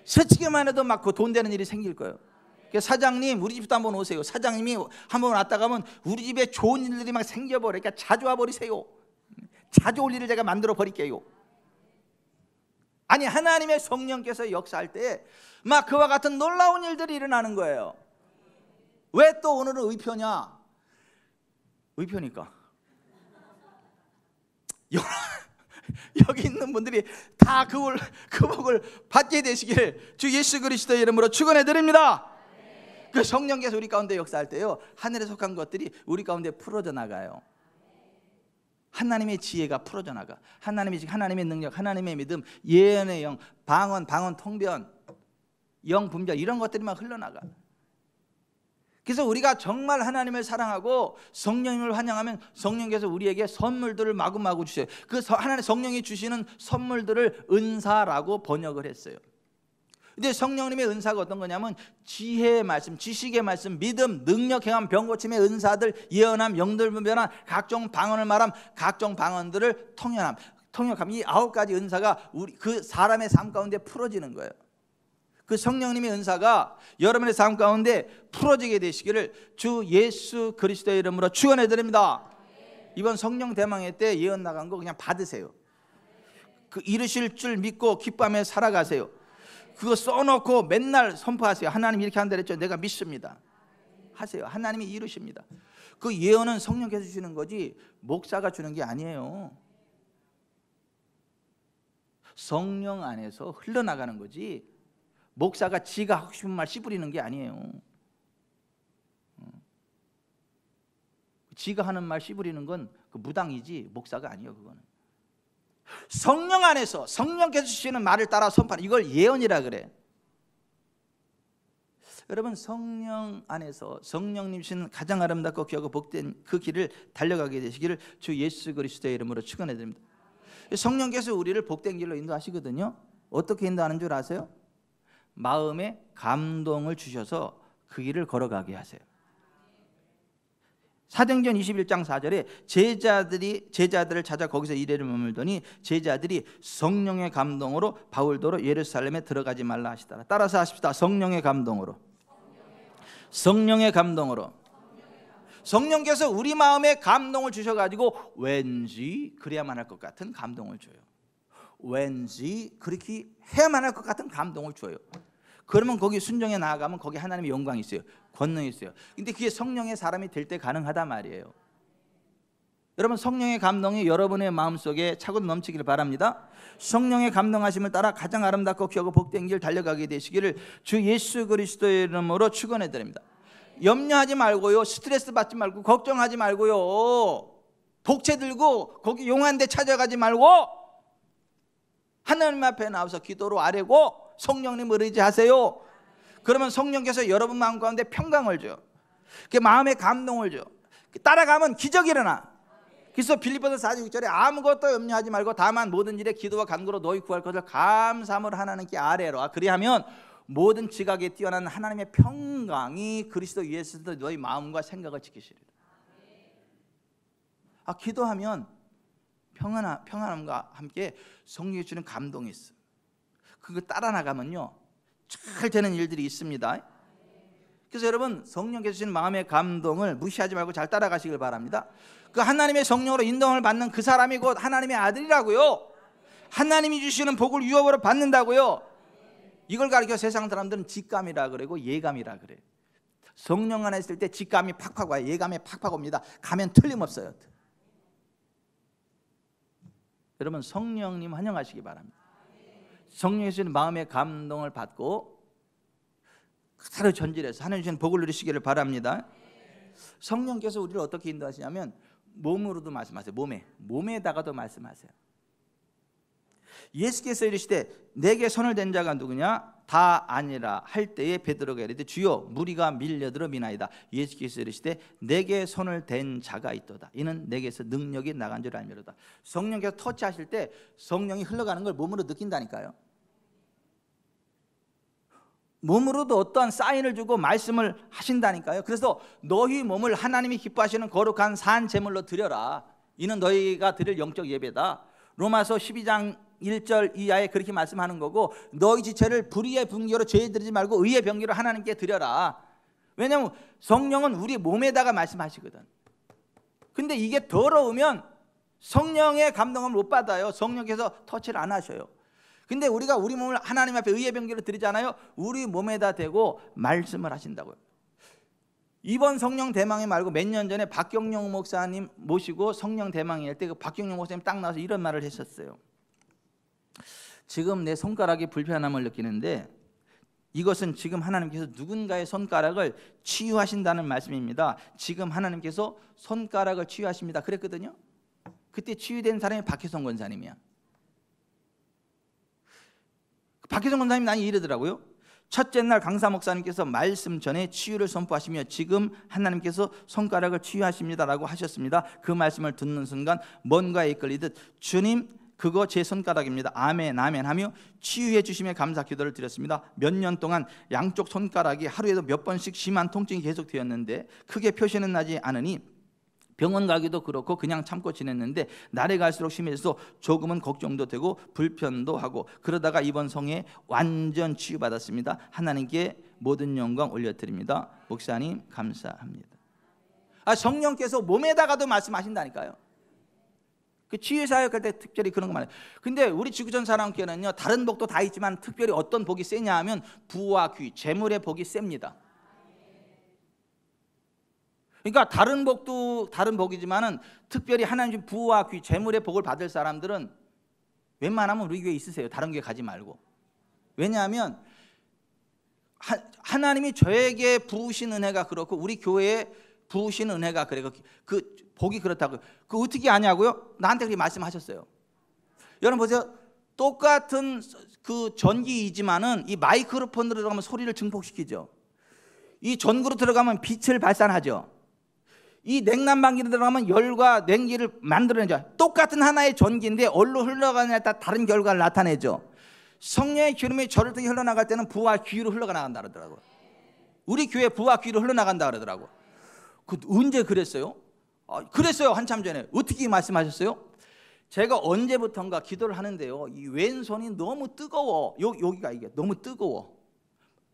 스치기만 해도 막 그 돈 되는 일이 생길 거예요. 사장님, 우리 집도 한번 오세요. 사장님이 한번 왔다 가면 우리 집에 좋은 일들이 막 생겨버려. 그러니까 자주 와버리세요. 자주 올 일을 제가 만들어 버릴게요. 아니, 하나님의 성령께서 역사할 때 막 그와 같은 놀라운 일들이 일어나는 거예요. 왜 또 오늘은 의표냐? 의표니까. 여기 있는 분들이 다 그 복을 받게 되시길 주 예수 그리스도의 이름으로 축원해 드립니다. 그 성령께서 우리 가운데 역사할 때요, 하늘에 속한 것들이 우리 가운데 풀어져 나가요. 하나님의 지혜가 풀어져 나가. 하나님의 능력, 하나님의 믿음, 예언의 영, 방언, 통변, 영 분별, 이런 것들이 막 흘러나가. 그래서 우리가 정말 하나님을 사랑하고 성령님을 환영하면 성령께서 우리에게 선물들을 마구마구 주셔요. 그 하나님 성령이 주시는 선물들을 은사라고 번역을 했어요. 근데 성령님의 은사가 어떤 거냐면 지혜의 말씀, 지식의 말씀, 믿음, 능력, 행함, 병고침의 은사들, 예언함, 영들 분별함, 각종 방언을 말함, 각종 방언들을 통역함, 이 9가지 은사가 우리 그 사람의 삶 가운데 풀어지는 거예요. 그 성령님의 은사가 여러분의 삶 가운데 풀어지게 되시기를 주 예수 그리스도의 이름으로 축원해 드립니다. 이번 성령 대망회 때 예언 나간 거 그냥 받으세요. 그 이루실 줄 믿고 기뻐하며 살아가세요. 그거 써놓고 맨날 선포하세요. 하나님 이렇게 한다 그랬죠. 내가 믿습니다. 하세요. 하나님이 이루십니다. 그 예언은 성령께서 주시는 거지 목사가 주는 게 아니에요. 성령 안에서 흘러나가는 거지 목사가 지가 하고 싶은 말 씨부리는 게 아니에요. 지가 하는 말 씨부리는 건 그 무당이지 목사가 아니에요. 그거는 성령 안에서 성령께서 주시는 말을 따라 선포하는, 이걸 예언이라 그래. 여러분, 성령 안에서 성령님 신 가장 아름답고 귀하고 복된 그 길을 달려가게 되시기를 주 예수 그리스도의 이름으로 축원해 드립니다. 성령께서 우리를 복된 길로 인도하시거든요. 어떻게 인도하는 줄 아세요? 마음에 감동을 주셔서 그 길을 걸어가게 하세요. 사도행전 21장 4절에 제자들을 찾아 거기서 이래를 머물더니 제자들이 성령의 감동으로 바울더러 예루살렘에 들어가지 말라 하시더라. 따라서 하십시다. 성령의 감동으로. 성령의 감동으로. 성령께서 우리 마음에 감동을 주셔가지고 왠지 그래야만 할 것 같은 감동을 줘요. 왠지 그렇게 해야만 할 것 같은 감동을 줘요. 그러면 거기 순종해 나아가면 거기 하나님의 영광이 있어요. 권능이 있어요. 근데 그게 성령의 사람이 될 때 가능하단 말이에요. 여러분, 성령의 감동이 여러분의 마음속에 차고 넘치기를 바랍니다. 성령의 감동하심을 따라 가장 아름답고 귀하고 복된 길 달려가게 되시기를 주 예수 그리스도의 이름으로 축원해 드립니다. 염려하지 말고요, 스트레스 받지 말고, 걱정하지 말고요, 독채 들고 거기 용한 데 찾아가지 말고 하나님 앞에 나와서 기도로 아뢰고 성령님을 의지하세요. 그러면 성령께서 여러분 마음 가운데 평강을 줘요. 그 마음에 감동을 줘요. 따라가면 기적이 일어나. 그래서 빌립보서 4장 6절에 아무것도 염려하지 말고 다만 모든 일에 기도와 간구로 너희 구할 것을 감사함으로 하나님께 아뢰라. 그리하면 모든 지각에 뛰어난 하나님의 평강이 그리스도 예수도 너희 마음과 생각을 지키시리라. 기도하면 평안함과 함께 성령이 주는 감동이 있어. 그거 따라 나가면요 잘 되는 일들이 있습니다. 그래서 여러분, 성령께서 주시는 마음의 감동을 무시하지 말고 잘 따라가시길 바랍니다. 그 하나님의 성령으로 인도함을 받는 그 사람이 곧 하나님의 아들이라고요. 하나님이 주시는 복을 유업으로 받는다고요. 이걸 가리켜 세상 사람들은 직감이라 그러고 예감이라 그래요. 성령 안에 있을 때 직감이 팍팍 와요. 예감이 팍팍 옵니다. 가면 틀림없어요. 여러분, 성령님 환영하시기 바랍니다. 성령이 주시는 마음의 감동을 받고 그대로 전진해서 하나님 주시는 복을 누리시기를 바랍니다. 성령께서 우리를 어떻게 인도하시냐면 몸으로도 말씀하세요. 몸에다가도 말씀하세요. 예수께서 이르시되 내게 손을 댄 자가 누구냐? 다 아니라 할 때에 베드로가 이르되 주여 무리가 밀려들어 미나이다. 예수께서 이르시되 내게 손을 댄 자가 있도다. 이는 내게서 능력이 나간 줄 알미로다. 성령께서 터치하실 때 성령이 흘러가는 걸 몸으로 느낀다니까요. 몸으로도 어떠한 사인을 주고 말씀을 하신다니까요. 그래서 너희 몸을 하나님이 기뻐하시는 거룩한 산 제물로 드려라. 이는 너희가 드릴 영적 예배다. 로마서 12장 1절 이하에 그렇게 말씀하는 거고, 너희 지체를 불의의 분기로 죄에 드리지 말고 의의 병기로 하나님께 드려라. 왜냐하면 성령은 우리 몸에다가 말씀하시거든. 근데 이게 더러우면 성령의 감동을 못 받아요. 성령께서 터치를 안 하셔요. 근데 우리가 우리 몸을 하나님 앞에 의의 병기로 드리잖아요. 우리 몸에다 대고 말씀을 하신다고요. 이번 성령 대망회 말고 몇 년 전에 박경영 목사님 모시고 성령 대망회 할 때 그 박경영 목사님 딱 나와서 이런 말을 했었어요. 지금 내 손가락이 불편함을 느끼는데 이것은 지금 하나님께서 누군가의 손가락을 치유하신다는 말씀입니다. 지금 하나님께서 손가락을 치유하십니다. 그랬거든요. 그때 치유된 사람이 박혜성 권사님이야. 박혜성 권사님이 나한테 이러더라고요. 첫째 날 강사 목사님께서 말씀 전에 치유를 선포하시며 지금 하나님께서 손가락을 치유하십니다라고 하셨습니다. 그 말씀을 듣는 순간 뭔가에 이끌리듯 주님 그거 제 손가락입니다. 아멘 아멘 하며 치유해 주심에 감사 기도를 드렸습니다. 몇 년 동안 양쪽 손가락이 하루에도 몇 번씩 심한 통증이 계속되었는데 크게 표시는 나지 않으니 병원 가기도 그렇고 그냥 참고 지냈는데 날이 갈수록 심해져서 조금은 걱정도 되고 불편도 하고 그러다가 이번 성에 완전 치유받았습니다. 하나님께 모든 영광 올려드립니다. 목사님 감사합니다. 성령께서 몸에다가도 말씀하신다니까요. 그 치유 사역할 때 특별히 그런 거 말해요. 근데 우리 지구촌 사랑교회는요 다른 복도 다 있지만 특별히 어떤 복이 세냐 하면 부와 귀, 재물의 복이 셉니다. 그러니까 다른 복도 다른 복이지만은 특별히 하나님 부와 귀, 재물의 복을 받을 사람들은 웬만하면 우리 교회에 있으세요. 다른 교회 가지 말고. 왜냐하면 하나님이 저에게 부으신 은혜가 그렇고 우리 교회에 부으신 은혜가 그래. 그 복이 그렇다고. 그 어떻게 아냐고요? 나한테 그렇게 말씀하셨어요. 여러분 보세요. 똑같은 그 전기이지만은 이 마이크로폰으로 들어가면 소리를 증폭시키죠. 이 전구로 들어가면 빛을 발산하죠. 이 냉난방기로 들어가면 열과 냉기를 만들어내죠. 똑같은 하나의 전기인데 어디로 흘러가느냐에 따라 다른 결과를 나타내죠. 성령의 기름이 저를 통해 흘러나갈 때는 부와 귀로 흘러나간다 그러더라고요. 우리 교회 부와 귀로 흘러나간다 그러더라고요. 그 언제 그랬어요? 그랬어요. 한참 전에. 어떻게 말씀하셨어요? 제가 언제부턴가 기도를 하는데요, 이 왼손이 너무 뜨거워. 여기가 이게 너무 뜨거워.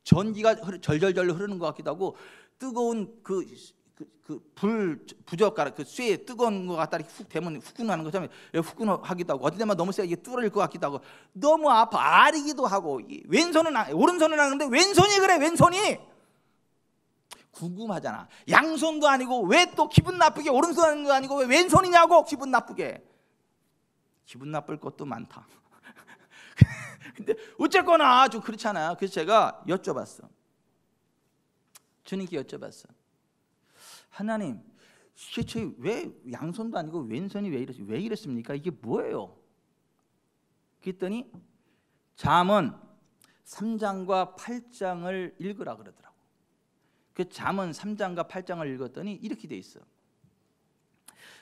전기가 절절절 흐르는 것 같기도 하고, 뜨거운 불 부젓가락 그 쇠에 뜨거운 것 같다 이렇게 훅 대면 후끈하는 것처럼 후끈하기도 하고, 어떤 때만 너무 세게 뚫어질 것 같기도 하고, 너무 아파 아리기도 하고. 왼손은 오른손은 하는데 왼손이 그래. 왼손이 궁금하잖아. 양손도 아니고 왜 또 기분 나쁘게 오른손도 아니고 왜 왼손이냐고. 기분 나쁘게. 기분 나쁠 것도 많다. 근데 어쨌거나 좀 그렇잖아요. 그래서 제가 여쭤봤어. 주님께 여쭤봤어. 하나님, 대체 왜 양손도 아니고 왼손이 왜 이랬습니까? 이게 뭐예요? 그랬더니 잠언 3장과 8장을 읽으라 그러더라고. 그 잠언 3장과 8장을 읽었더니 이렇게 돼 있어.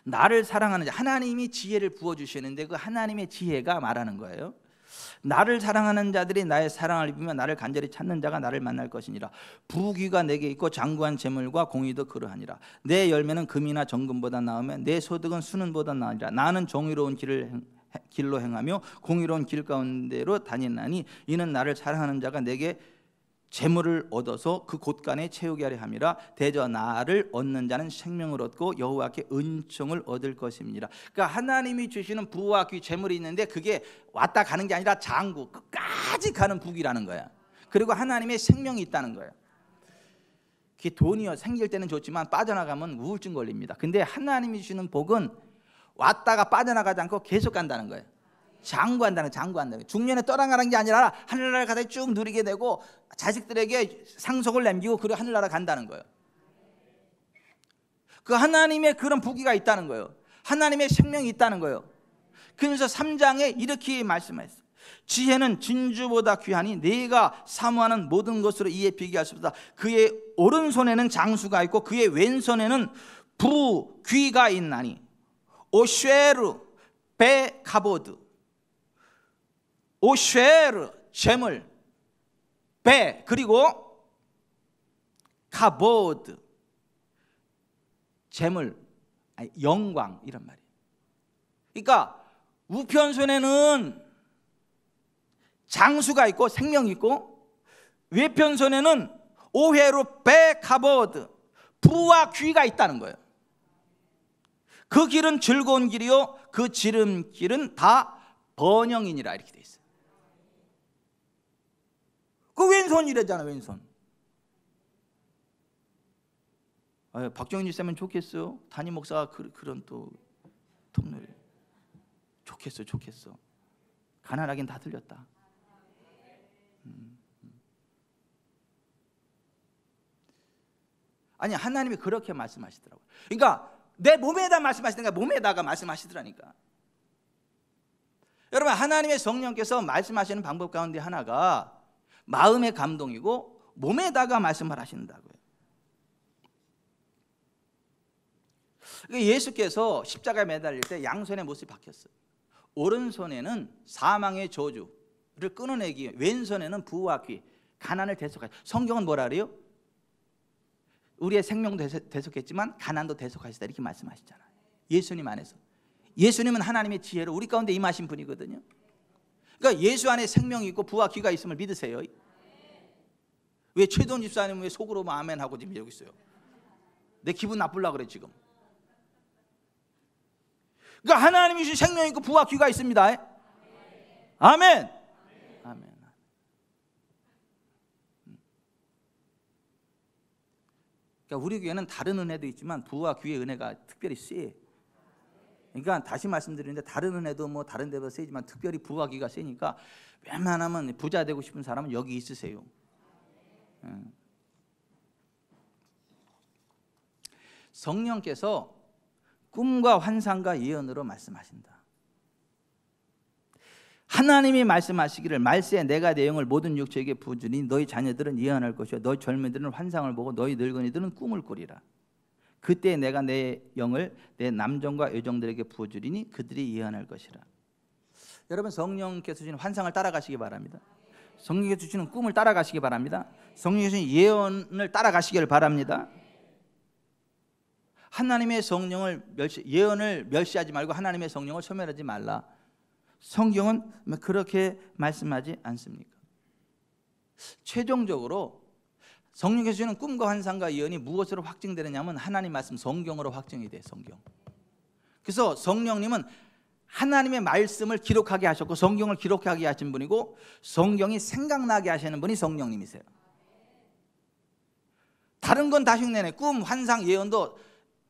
나를 사랑하는 자, 하나님이 지혜를 부어주시는데 그 하나님의 지혜가 말하는 거예요. 나를 사랑하는 자들이 나의 사랑을 입으며 나를 간절히 찾는 자가 나를 만날 것이니라. 부귀가 내게 있고 장구한 재물과 공의도 그러하니라. 내 열매는 금이나 정금보다 나으며 내 소득은 수는보다 나으리라. 나는 정의로운 길로 행하며 공의로운 길 가운데로 다니나니 이는 나를 사랑하는 자가 내게 재물을 얻어서 그 곳간에 채우게 하려 함이라. 대저 나를 얻는 자는 생명을 얻고 여호와께 은총을 얻을 것입니다. 그러니까 하나님이 주시는 부와 귀 재물이 있는데 그게 왔다 가는 게 아니라 장구 끝까지 가는 북이라는 거야. 그리고 하나님의 생명이 있다는 거예요. 그게 돈이요 생길 때는 좋지만 빠져나가면 우울증 걸립니다. 근데 하나님이 주시는 복은 왔다가 빠져나가지 않고 계속 간다는 거예요. 장구한다는 중년에 떠나가는 게 아니라 하늘나라 가다 쭉 누리게 되고 자식들에게 상속을 남기고 그리고 하늘나라 간다는 거예요. 그 하나님의 그런 부귀가 있다는 거예요. 하나님의 생명이 있다는 거예요. 그래서 3장에 이렇게 말씀했어요. 지혜는 진주보다 귀하니 네가 사모하는 모든 것으로 이에 비교할 수 없다. 그의 오른손에는 장수가 있고 그의 왼손에는 부귀가 있나니 오쉐르 베 가보드. 오쉐르 재물, 배 그리고 가보드 재물, 아니, 영광 이런 말이에요. 그러니까 우편손에는 장수가 있고 생명이 있고 외편손에는 오헤루 배 가보드 부와 귀가 있다는 거예요. 그 길은 즐거운 길이요 그 지름길은 다 번영이니라 이렇게 돼 있어요. 그 왼손이래잖아. 왼손. 박정희 집사면 좋겠어요. 담임 목사가 그런 또 통로를 좋겠어. 가난하긴 다 들렸다. 아니 하나님이 그렇게 말씀하시더라고요. 그러니까 내 몸에다 말씀하시니까 몸에다가 말씀하시더라니까. 여러분 하나님의 성령께서 말씀하시는 방법 가운데 하나가 마음의 감동이고 몸에다가 말씀을 하신다고요. 예수께서 십자가에 매달릴 때 양손의 못이 박혔어요. 오른손에는 사망의 저주를 끊어내기 위해 왼손에는 부와 귀, 가난을 대속하시. 성경은 뭐라 그래요? 우리의 생명도 대속했지만 가난도 대속하시다 이렇게 말씀하시잖아요. 예수님 안에서. 예수님은 하나님의 지혜로 우리 가운데 임하신 분이거든요. 그러니까 예수 안에 생명이 있고 부와 귀가 있음을 믿으세요. 왜 최돈 집사님은 왜 속으로 아멘 하고 지금 여기 있어요? 내 기분 나쁘려고 그래 지금. 그러니까 하나님이 주신 생명이 있고 부와 귀가 있습니다. 아멘. 아멘. 그러니까 우리 교회는 다른 은혜도 있지만 부와 귀의 은혜가 특별히 세. 그러니까 다시 말씀드리는데 다른 은혜도 뭐 다른 데도 세지만 특별히 부와 귀가 세니까 웬만하면 부자 되고 싶은 사람은 여기 있으세요. 성령께서 꿈과 환상과 예언으로 말씀하신다. 하나님이 말씀하시기를 말세에 내가 내 영을 모든 육체에게 부어주니 너희 자녀들은 예언할 것이요 너희 젊은이들은 환상을 보고 너희 늙은이들은 꿈을 꾸리라. 그때 내가 내 영을 내 남종과 여종들에게 부어주리니 그들이 예언할 것이라. 여러분, 성령께서 주시는 환상을 따라가시기 바랍니다. 성령께서 주시는 꿈을 따라가시기 바랍니다. 성령께서 주시는 예언을 따라가시기를 바랍니다. 하나님의 성령을 예언을 멸시하지 말고 하나님의 성령을 소멸하지 말라. 성경은 그렇게 말씀하지 않습니까? 최종적으로 성령께서 주시는 꿈과 환상과 예언이 무엇으로 확증되느냐면 하나님 말씀 성경으로 확정이 돼. 성경. 그래서 성령님은 하나님의 말씀을 기록하게 하셨고 성경을 기록하게 하신 분이고 성경이 생각나게 하시는 분이 성령님이세요. 다른 건 다 흉내내. 꿈, 환상, 예언도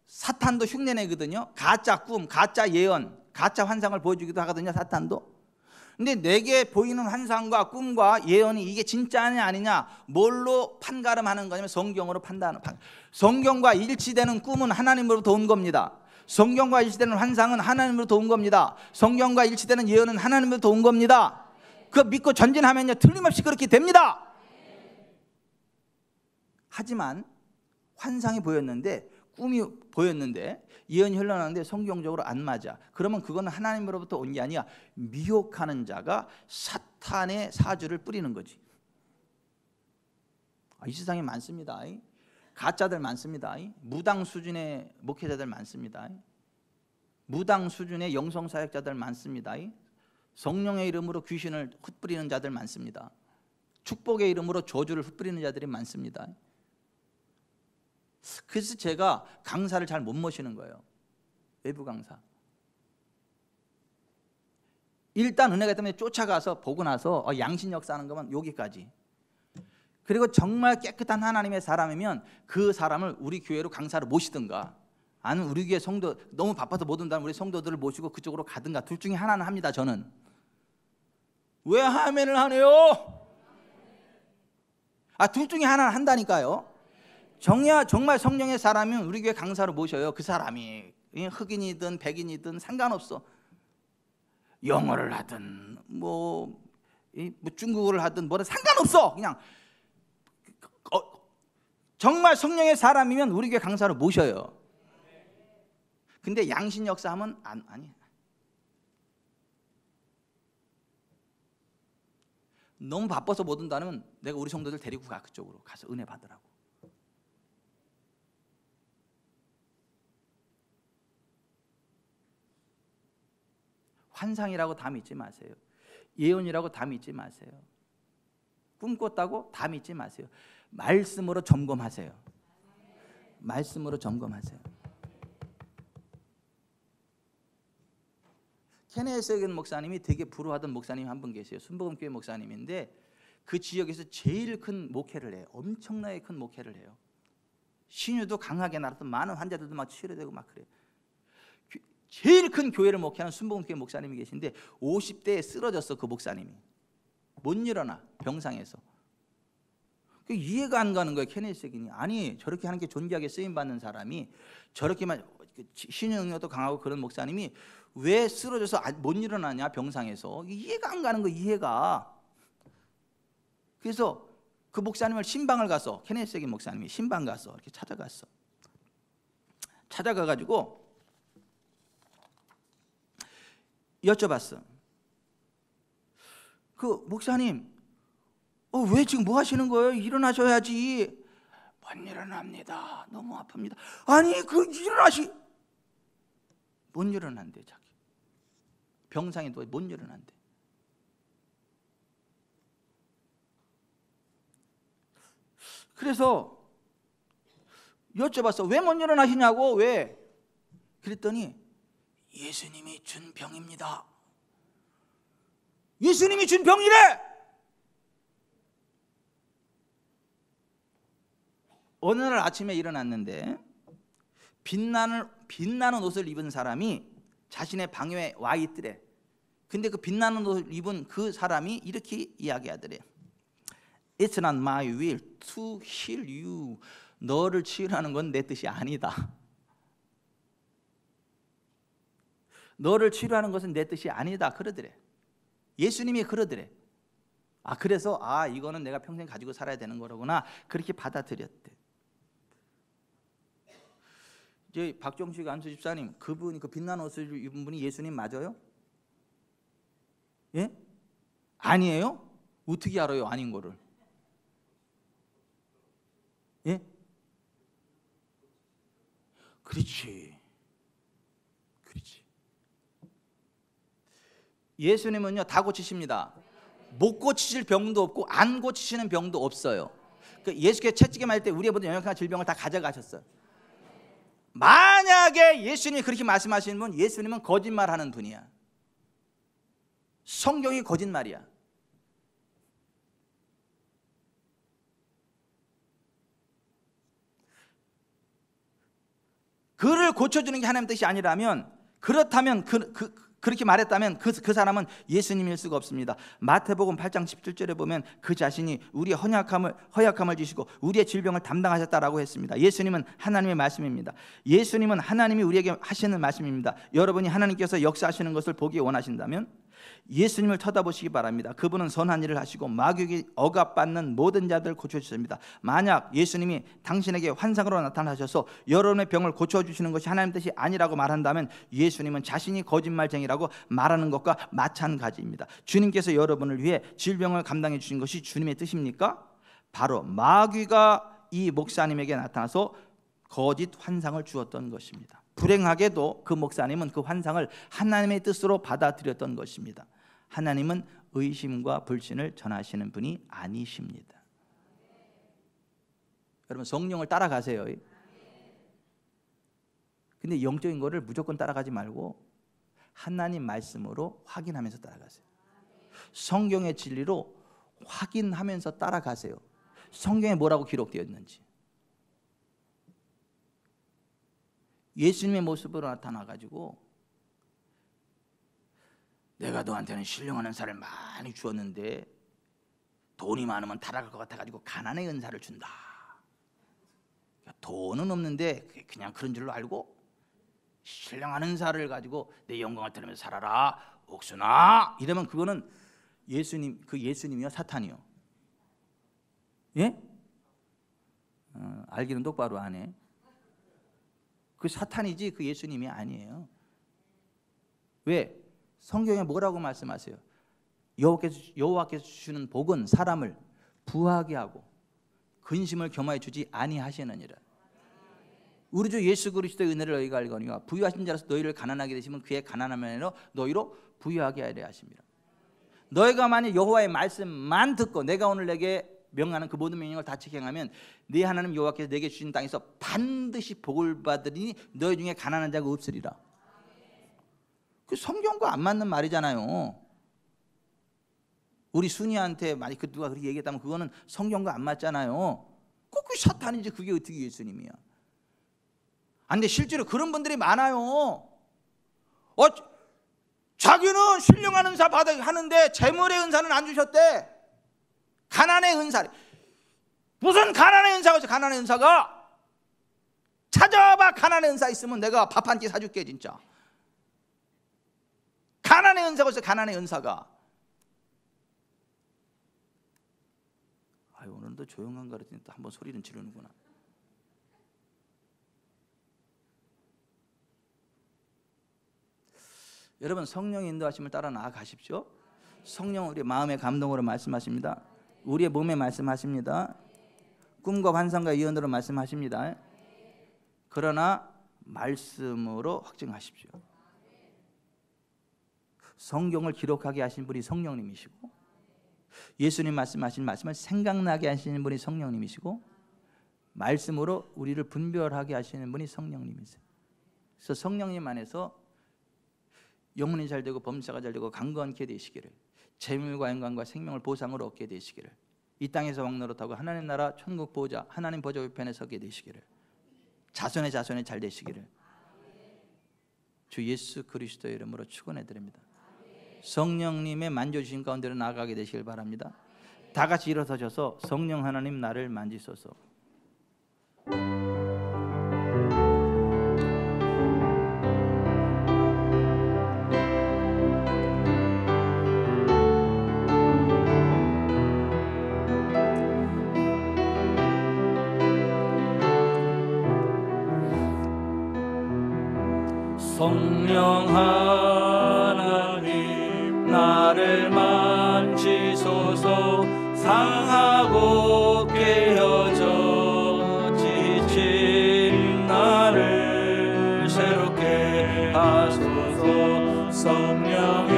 사탄도 흉내내거든요. 가짜 꿈, 가짜 예언, 가짜 환상을 보여주기도 하거든요, 사탄도. 근데 내게 보이는 환상과 꿈과 예언이 이게 진짜냐 아니냐 뭘로 판가름하는 거냐면 성경으로 판단하는. 성경과 일치되는 꿈은 하나님으로부터 온 겁니다. 성경과 일치되는 환상은 하나님으로부터 온 겁니다. 성경과 일치되는 예언은 하나님으로부터 온 겁니다. 그거 믿고 전진하면요 틀림없이 그렇게 됩니다. 하지만 환상이 보였는데 꿈이 보였는데 예언이 흘러나는데 성경적으로 안 맞아. 그러면 그거는 하나님으로부터 온 게 아니야. 미혹하는 자가 사탄의 사주를 뿌리는 거지. 이 세상에 많습니다. 가짜들 많습니다. 무당 수준의 목회자들 많습니다. 무당 수준의 영성사역자들 많습니다. 성령의 이름으로 귀신을 흩뿌리는 자들 많습니다. 축복의 이름으로 저주를 흩뿌리는 자들이 많습니다. 그래서 제가 강사를 잘 못 모시는 거예요. 외부 강사. 일단 은혜가 때문에 쫓아가서 보고 나서 양신 역사하는 것만 여기까지. 그리고 정말 깨끗한 하나님의 사람이면 그 사람을 우리 교회로 강사로 모시든가 아니면 우리 교회 성도 너무 바빠서 못 온다면 우리 성도들을 모시고 그쪽으로 가든가 둘 중에 하나는 합니다. 저는. 왜 아멘을 하네요? 둘 중에 하나는 한다니까요. 정말 성령의 사람이면 우리 교회 강사로 모셔요. 그 사람이 흑인이든 백인이든 상관없어. 영어를 하든 뭐 중국어를 하든 뭐든 상관없어. 그냥 정말 성령의 사람이면 우리 교회 강사로 모셔요. 근데 양신 역사하면 아니. 너무 바빠서 못 온다면 내가 우리 성도들 데리고 가. 그쪽으로 가서 은혜 받으라고. 환상이라고 다 믿지 마세요. 예언이라고 다 믿지 마세요. 꿈 꿨다고 다 믿지 마세요. 말씀으로 점검하세요. 말씀으로 점검하세요. 케네스 해건 목사님이 되게 부러워하던 목사님 한 분 계세요. 순복음교회 목사님인데 그 지역에서 제일 큰 목회를 해요. 엄청나게 큰 목회를 해요. 신유도 강하게 나왔던 많은 환자들도 막 치료되고 막 그래요. 제일 큰 교회를 목회하는 순복음교회 목사님이 계신데 50대에 쓰러졌어. 그 목사님이 못 일어나. 병상에서. 이해가 안 가는 거예요. 케네스 해건이. 아니 저렇게 하는 게 존귀하게 쓰임받는 사람이 저렇게만 신유 능력도 강하고 그런 목사님이 왜 쓰러져서 못 일어나냐 병상에서. 이해가 안 가는 거예요. 이해가. 그래서 그 목사님을 신방을 가서 케네스 해건 목사님이 신방 가서 이렇게 찾아갔어. 찾아가가지고 여쭤봤어. 그 목사님 왜 지금 뭐 하시는 거예요? 일어나셔야지. 못 일어납니다. 너무 아픕니다. 아니 못 일어난대. 자기 병상에 누워 못 일어난대. 그래서 여쭤봤어. 왜 못 일어나시냐고. 왜? 그랬더니 예수님이 준 병입니다. 예수님이 준 병이래. 어느 날 아침에 일어났는데 빛나는 옷을 입은 사람이 자신의 방에 와 있더래. 근데 그 빛나는 옷을 입은 그 사람이 이렇게 이야기하더래. It's not my will to heal you. 너를 치유하는 건 내 뜻이 아니다. 너를 치료하는 것은 내 뜻이 아니다. 그러더래. 예수님이 그러더래. 그래서 이거는 내가 평생 가지고 살아야 되는 거로구나, 그렇게 받아들였대. 이제 박정식 안수 집사님, 그분이 그 빛난 옷을 입은 분이 예수님 맞아요? 예? 아니에요? 어떻게 알아요? 아닌 거를. 예? 그렇지. 예수님은요 다 고치십니다. 못 고치실 병도 없고 안 고치시는 병도 없어요. 예수께서 채찍에 맞을 때 우리의 모든 연약한 질병을 다 가져가셨어요. 만약에 예수님이 그렇게 말씀하시는 분, 예수님은 거짓말하는 분이야. 성경이 거짓말이야. 그를 고쳐주는 게 하나님의 뜻이 아니라면, 그렇다면 그렇게 말했다면 그 사람은 예수님일 수가 없습니다. 마태복음 8장 17절에 보면 그 자신이 우리의 허약함을 지시고 우리의 질병을 담당하셨다라고 했습니다. 예수님은 하나님의 말씀입니다. 예수님은 하나님이 우리에게 하시는 말씀입니다. 여러분이 하나님께서 역사하시는 것을 보기 원하신다면 예수님을 쳐다보시기 바랍니다. 그분은 선한 일을 하시고 마귀에게 억압받는 모든 자들을 고쳐주십니다. 만약 예수님이 당신에게 환상으로 나타나셔서 여러분의 병을 고쳐주시는 것이 하나님의 뜻이 아니라고 말한다면 예수님은 자신이 거짓말쟁이라고 말하는 것과 마찬가지입니다. 주님께서 여러분을 위해 질병을 감당해 주신 것이 주님의 뜻입니까? 바로 마귀가 이 목사님에게 나타나서 거짓 환상을 주었던 것입니다. 불행하게도 그 목사님은 그 환상을 하나님의 뜻으로 받아들였던 것입니다. 하나님은 의심과 불신을 전하시는 분이 아니십니다. 여러분, 성령을 따라가세요. 근데 영적인 거를 무조건 따라가지 말고 하나님 말씀으로 확인하면서 따라가세요. 성경의 진리로 확인하면서 따라가세요. 성경에 뭐라고 기록되어 있는지. 예수님의 모습으로 나타나가지고 내가 너한테는 신령한 은사를 많이 주었는데 돈이 많으면 타락할 것 같아가지고 가난의 은사를 준다. 돈은 없는데 그냥 그런 줄로 알고 신령한 은사를 가지고 내 영광을 드리면서 살아라 옥순아, 이러면 그거는 예수님이요 사탄이요? 예? 알기는 똑바로 안 해. 그 사탄이지 그 예수님이 아니에요. 왜? 성경에 뭐라고 말씀하세요? 여호와께서 주시는 복은 사람을 부하게 하고 근심을 겸하여 주지 아니하시느니라. 우리 주 예수 그리스도의 은혜를 너희가 알거니와 부유하신 자로서 너희를 가난하게 되시면 그의 가난함으로 너희로 부유하게 하려 하십니다. 너희가 만약 여호와의 말씀만 듣고 내가 오늘 내게 명하는 그 모든 명령을 다 지켜행하면 네 하나님 여호와께서 내게 주신 땅에서 반드시 복을 받으리니 너희 중에 가난한 자가 없으리라. 그 성경과 안 맞는 말이잖아요. 우리 순이한테 만약 누가 그렇게 얘기했다면 그거는 성경과 안 맞잖아요. 그게 사탄이지 그게 어떻게 예수님이야. 근데 실제로 그런 분들이 많아요. 자기는 신령한 은사 하는데 재물의 은사는 안 주셨대. 가난의 은사. 무슨 가난의 은사가 있어? 가난의 은사가 찾아봐. 가난의 은사 있으면 내가 밥 한 끼 사줄게 진짜. 가난의 은사가 있어. 가난의 은사가. 오늘도 조용한 거 그랬더니 또 한번 소리는 지르는구나. 여러분, 성령의 인도하심을 따라 나아가십시오. 성령은 우리 마음의 감동으로 말씀하십니다. 우리의 몸에 말씀하십니다. 꿈과 환상과 예언으로 말씀하십니다. 그러나 말씀으로 확증하십시오. 성경을 기록하게 하신 분이 성령님이시고 예수님 말씀하신 말씀을 생각나게 하시는 분이 성령님이시고 말씀으로 우리를 분별하게 하시는 분이 성령님이세요. 그래서 성령님 안에서 영혼이 잘 되고 범사가 잘 되고 강건케 되시기를, 재물과 영광과 생명을 보상으로 얻게 되시기를, 이 땅에서 왕노릇하고 하나님 나라 천국 보호자 하나님 보좌 우편에 서게 되시기를, 자손의 자손이 잘 되시기를 주 예수 그리스도의 이름으로 축원해 드립니다. 성령님의 만져주신 가운데로 나아가게 되시길 바랍니다. 다 같이 일어서셔서 성령 하나님 나를 만지소서. 성령 하나님 나를 만지소서. 상하고 깨어져 지친 나를 새롭게 하소서. 성령의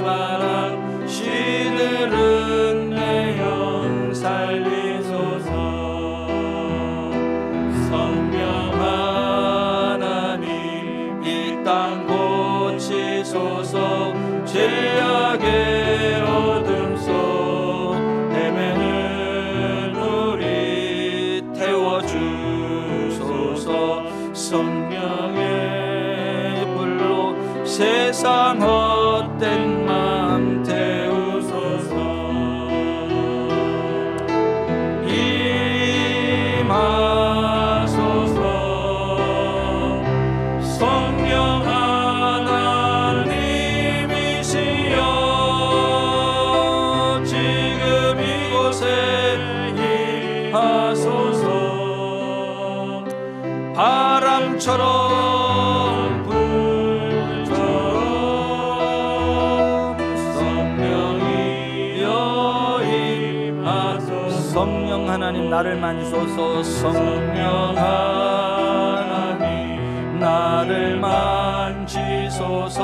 바람 시들은 내 영 살리소서. 성령 하나님 이 땅 고치소서. 죄악의 어둠 속 헤매는 우리 태워주소서. 성령의 불로 세상 헛된 맘 태우소서. 임하소서. 성령 하나님이시여 지금 이곳에 임하소서. 바람처럼 불처럼 성령이여 임하소서. 성령 하나님 나를 만지소서. 성령 하나님 나를 만지소서.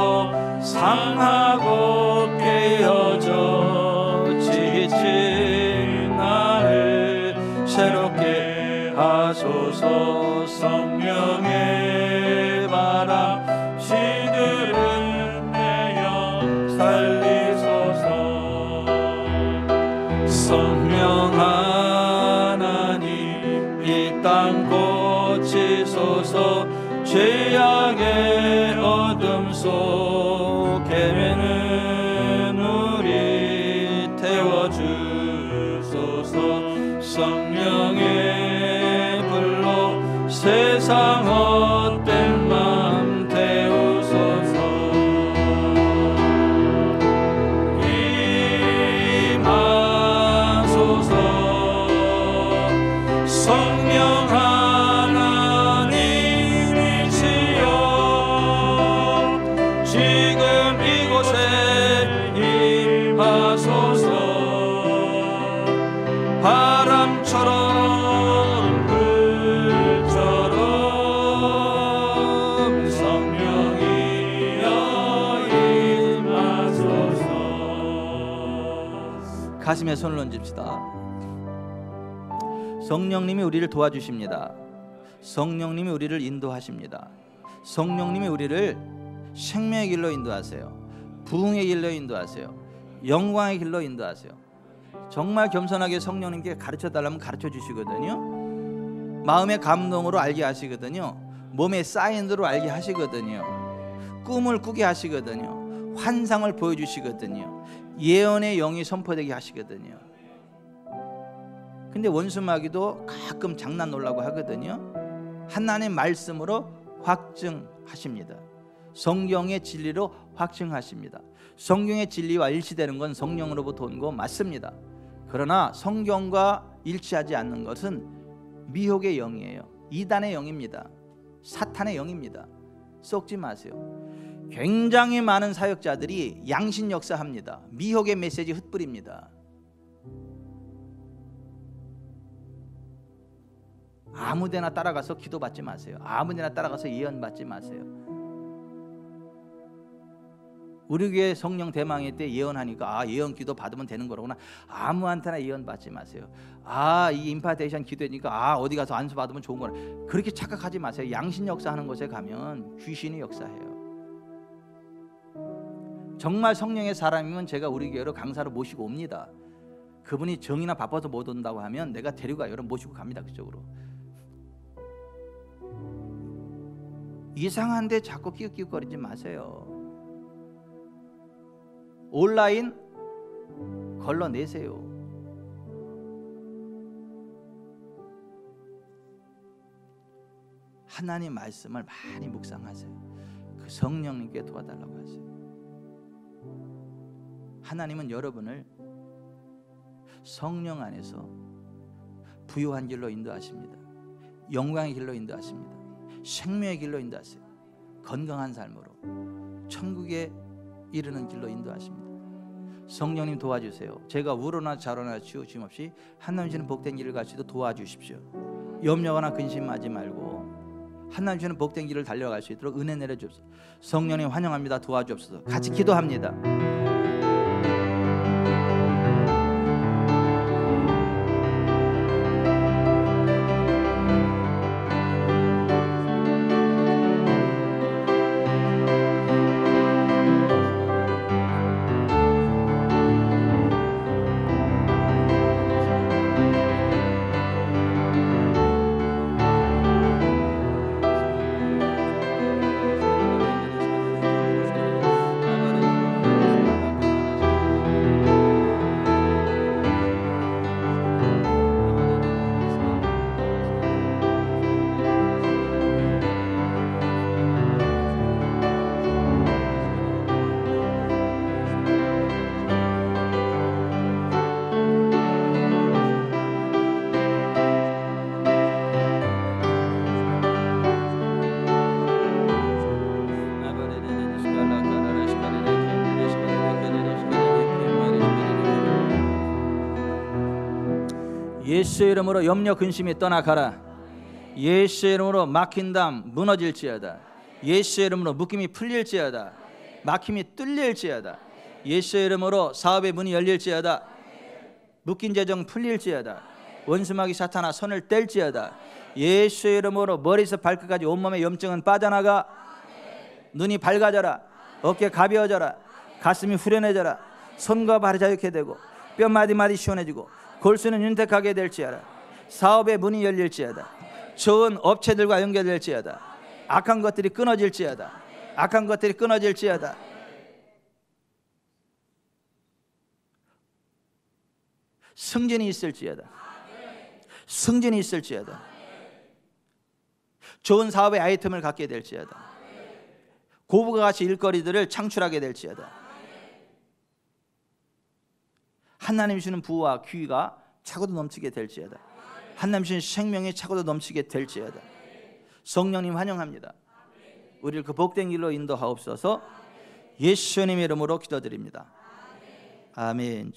상하고 깨어져 지친 나를 새롭게 하소서. 성령의 바람 시들은 내 영 살리소서. 성령 하나님 이 땅 고치소서. 죄악의 어둠 속 헤매는 우리 태워주소서. 성령의 불로 세상 헛된 맘 태우소서. 임하소서. 성령 하나님이시여 지금 이곳에 임하소서. 바람처럼 불처럼 성령이여 임하소서. 가슴에 손을 얹읍시다. 성령님이 우리를 도와주십니다. 성령님이 우리를 인도하십니다. 성령님이 우리를 생명의 길로 인도하세요. 부흥의 길로 인도하세요. 영광의 길로 인도하세요. 정말 겸손하게 성령님께 가르쳐달라면 가르쳐 주시거든요. 마음의 감동으로 알게 하시거든요. 몸의 사인으로 알게 하시거든요. 꿈을 꾸게 하시거든요. 환상을 보여주시거든요. 예언의 영이 선포되게 하시거든요. 근데 원수마귀도 가끔 장난 놀라고 하거든요. 하나님 말씀으로 확증하십니다. 성경의 진리로 확증하십니다. 성경의 진리와 일치되는 건 성령으로부터 온 거 맞습니다. 그러나 성경과 일치하지 않는 것은 미혹의 영이에요. 이단의 영입니다. 사탄의 영입니다. 썩지 마세요. 굉장히 많은 사역자들이 양신 역사합니다. 미혹의 메시지 흩뿌립니다. 아무데나 따라가서 기도받지 마세요. 아무데나 따라가서 예언받지 마세요. 우리 교회 성령 대망회 때 예언하니까 예언 기도 받으면 되는 거로구나. 아무한테나 예언 받지 마세요. 이 임파테이션 기도하니까 어디 가서 안수 받으면 좋은 거라. 그렇게 착각하지 마세요. 양신 역사하는 곳에 가면 귀신이 역사해요. 정말 성령의 사람이면 제가 우리 교회로 강사로 모시고 옵니다. 그분이 정이나 바빠서 못 온다고 하면 내가 데리고 가요. 모시고 갑니다. 그쪽으로. 이상한데 자꾸 끼웃끼웃거리지 마세요. 온라인 걸러내세요. 하나님 말씀을 많이 묵상하세요. 그 성령님께 도와달라고 하세요. 하나님은 여러분을 성령 안에서 부요한 길로 인도하십니다. 영광의 길로 인도하십니다. 생명의 길로 인도하세요. 건강한 삶으로 천국에 이르는 길로 인도하십니다. 성령님 도와주세요. 제가 우로나 좌로나 치우침 없이 하나님 주시는 복된 길을 가시도 도와주십시오. 염려거나 근심하지 말고 하나님 주시는 복된 길을 달려갈 수 있도록 은혜 내려주옵소서. 성령님 환영합니다. 도와주옵소서. 같이 기도합니다. 예수의 이름으로 염려 근심이 떠나가라. 예수의 이름으로 막힌 담 무너질지어다. 예수의 이름으로 묶임이 풀릴지어다. 막힘이 뚫릴지어다. 예수의 이름으로 사업의 문이 열릴지어다. 묶인 재정 풀릴지어다. 원수마귀 사탄아 손을 뗄지어다. 예수의 이름으로 머리에서 발끝까지 온몸의 염증은 빠져나가. 눈이 밝아져라. 어깨 가벼워져라. 가슴이 후련해져라. 손과 발이 자유케 되고 뼈 마디마디 시원해지고 골수는 윤택하게 될지어다. 사업의 문이 열릴지어다. 좋은 업체들과 연결될지어다. 악한 것들이 끊어질지어다. 악한 것들이 끊어질지어다. 승진이 있을지어다. 승진이 있을지어다. 좋은 사업의 아이템을 갖게 될지어다. 고부가 같이 일거리들을 창출하게 될지어다. 하나님 주시는 부와 귀가 차고도 넘치게 될지어다. 하나님 주시는 생명이 차고도 넘치게 될지어다. 성령님 환영합니다. 우리를 그 복된 길로 인도하옵소서. 예수님 이름으로 기도드립니다. 아멘.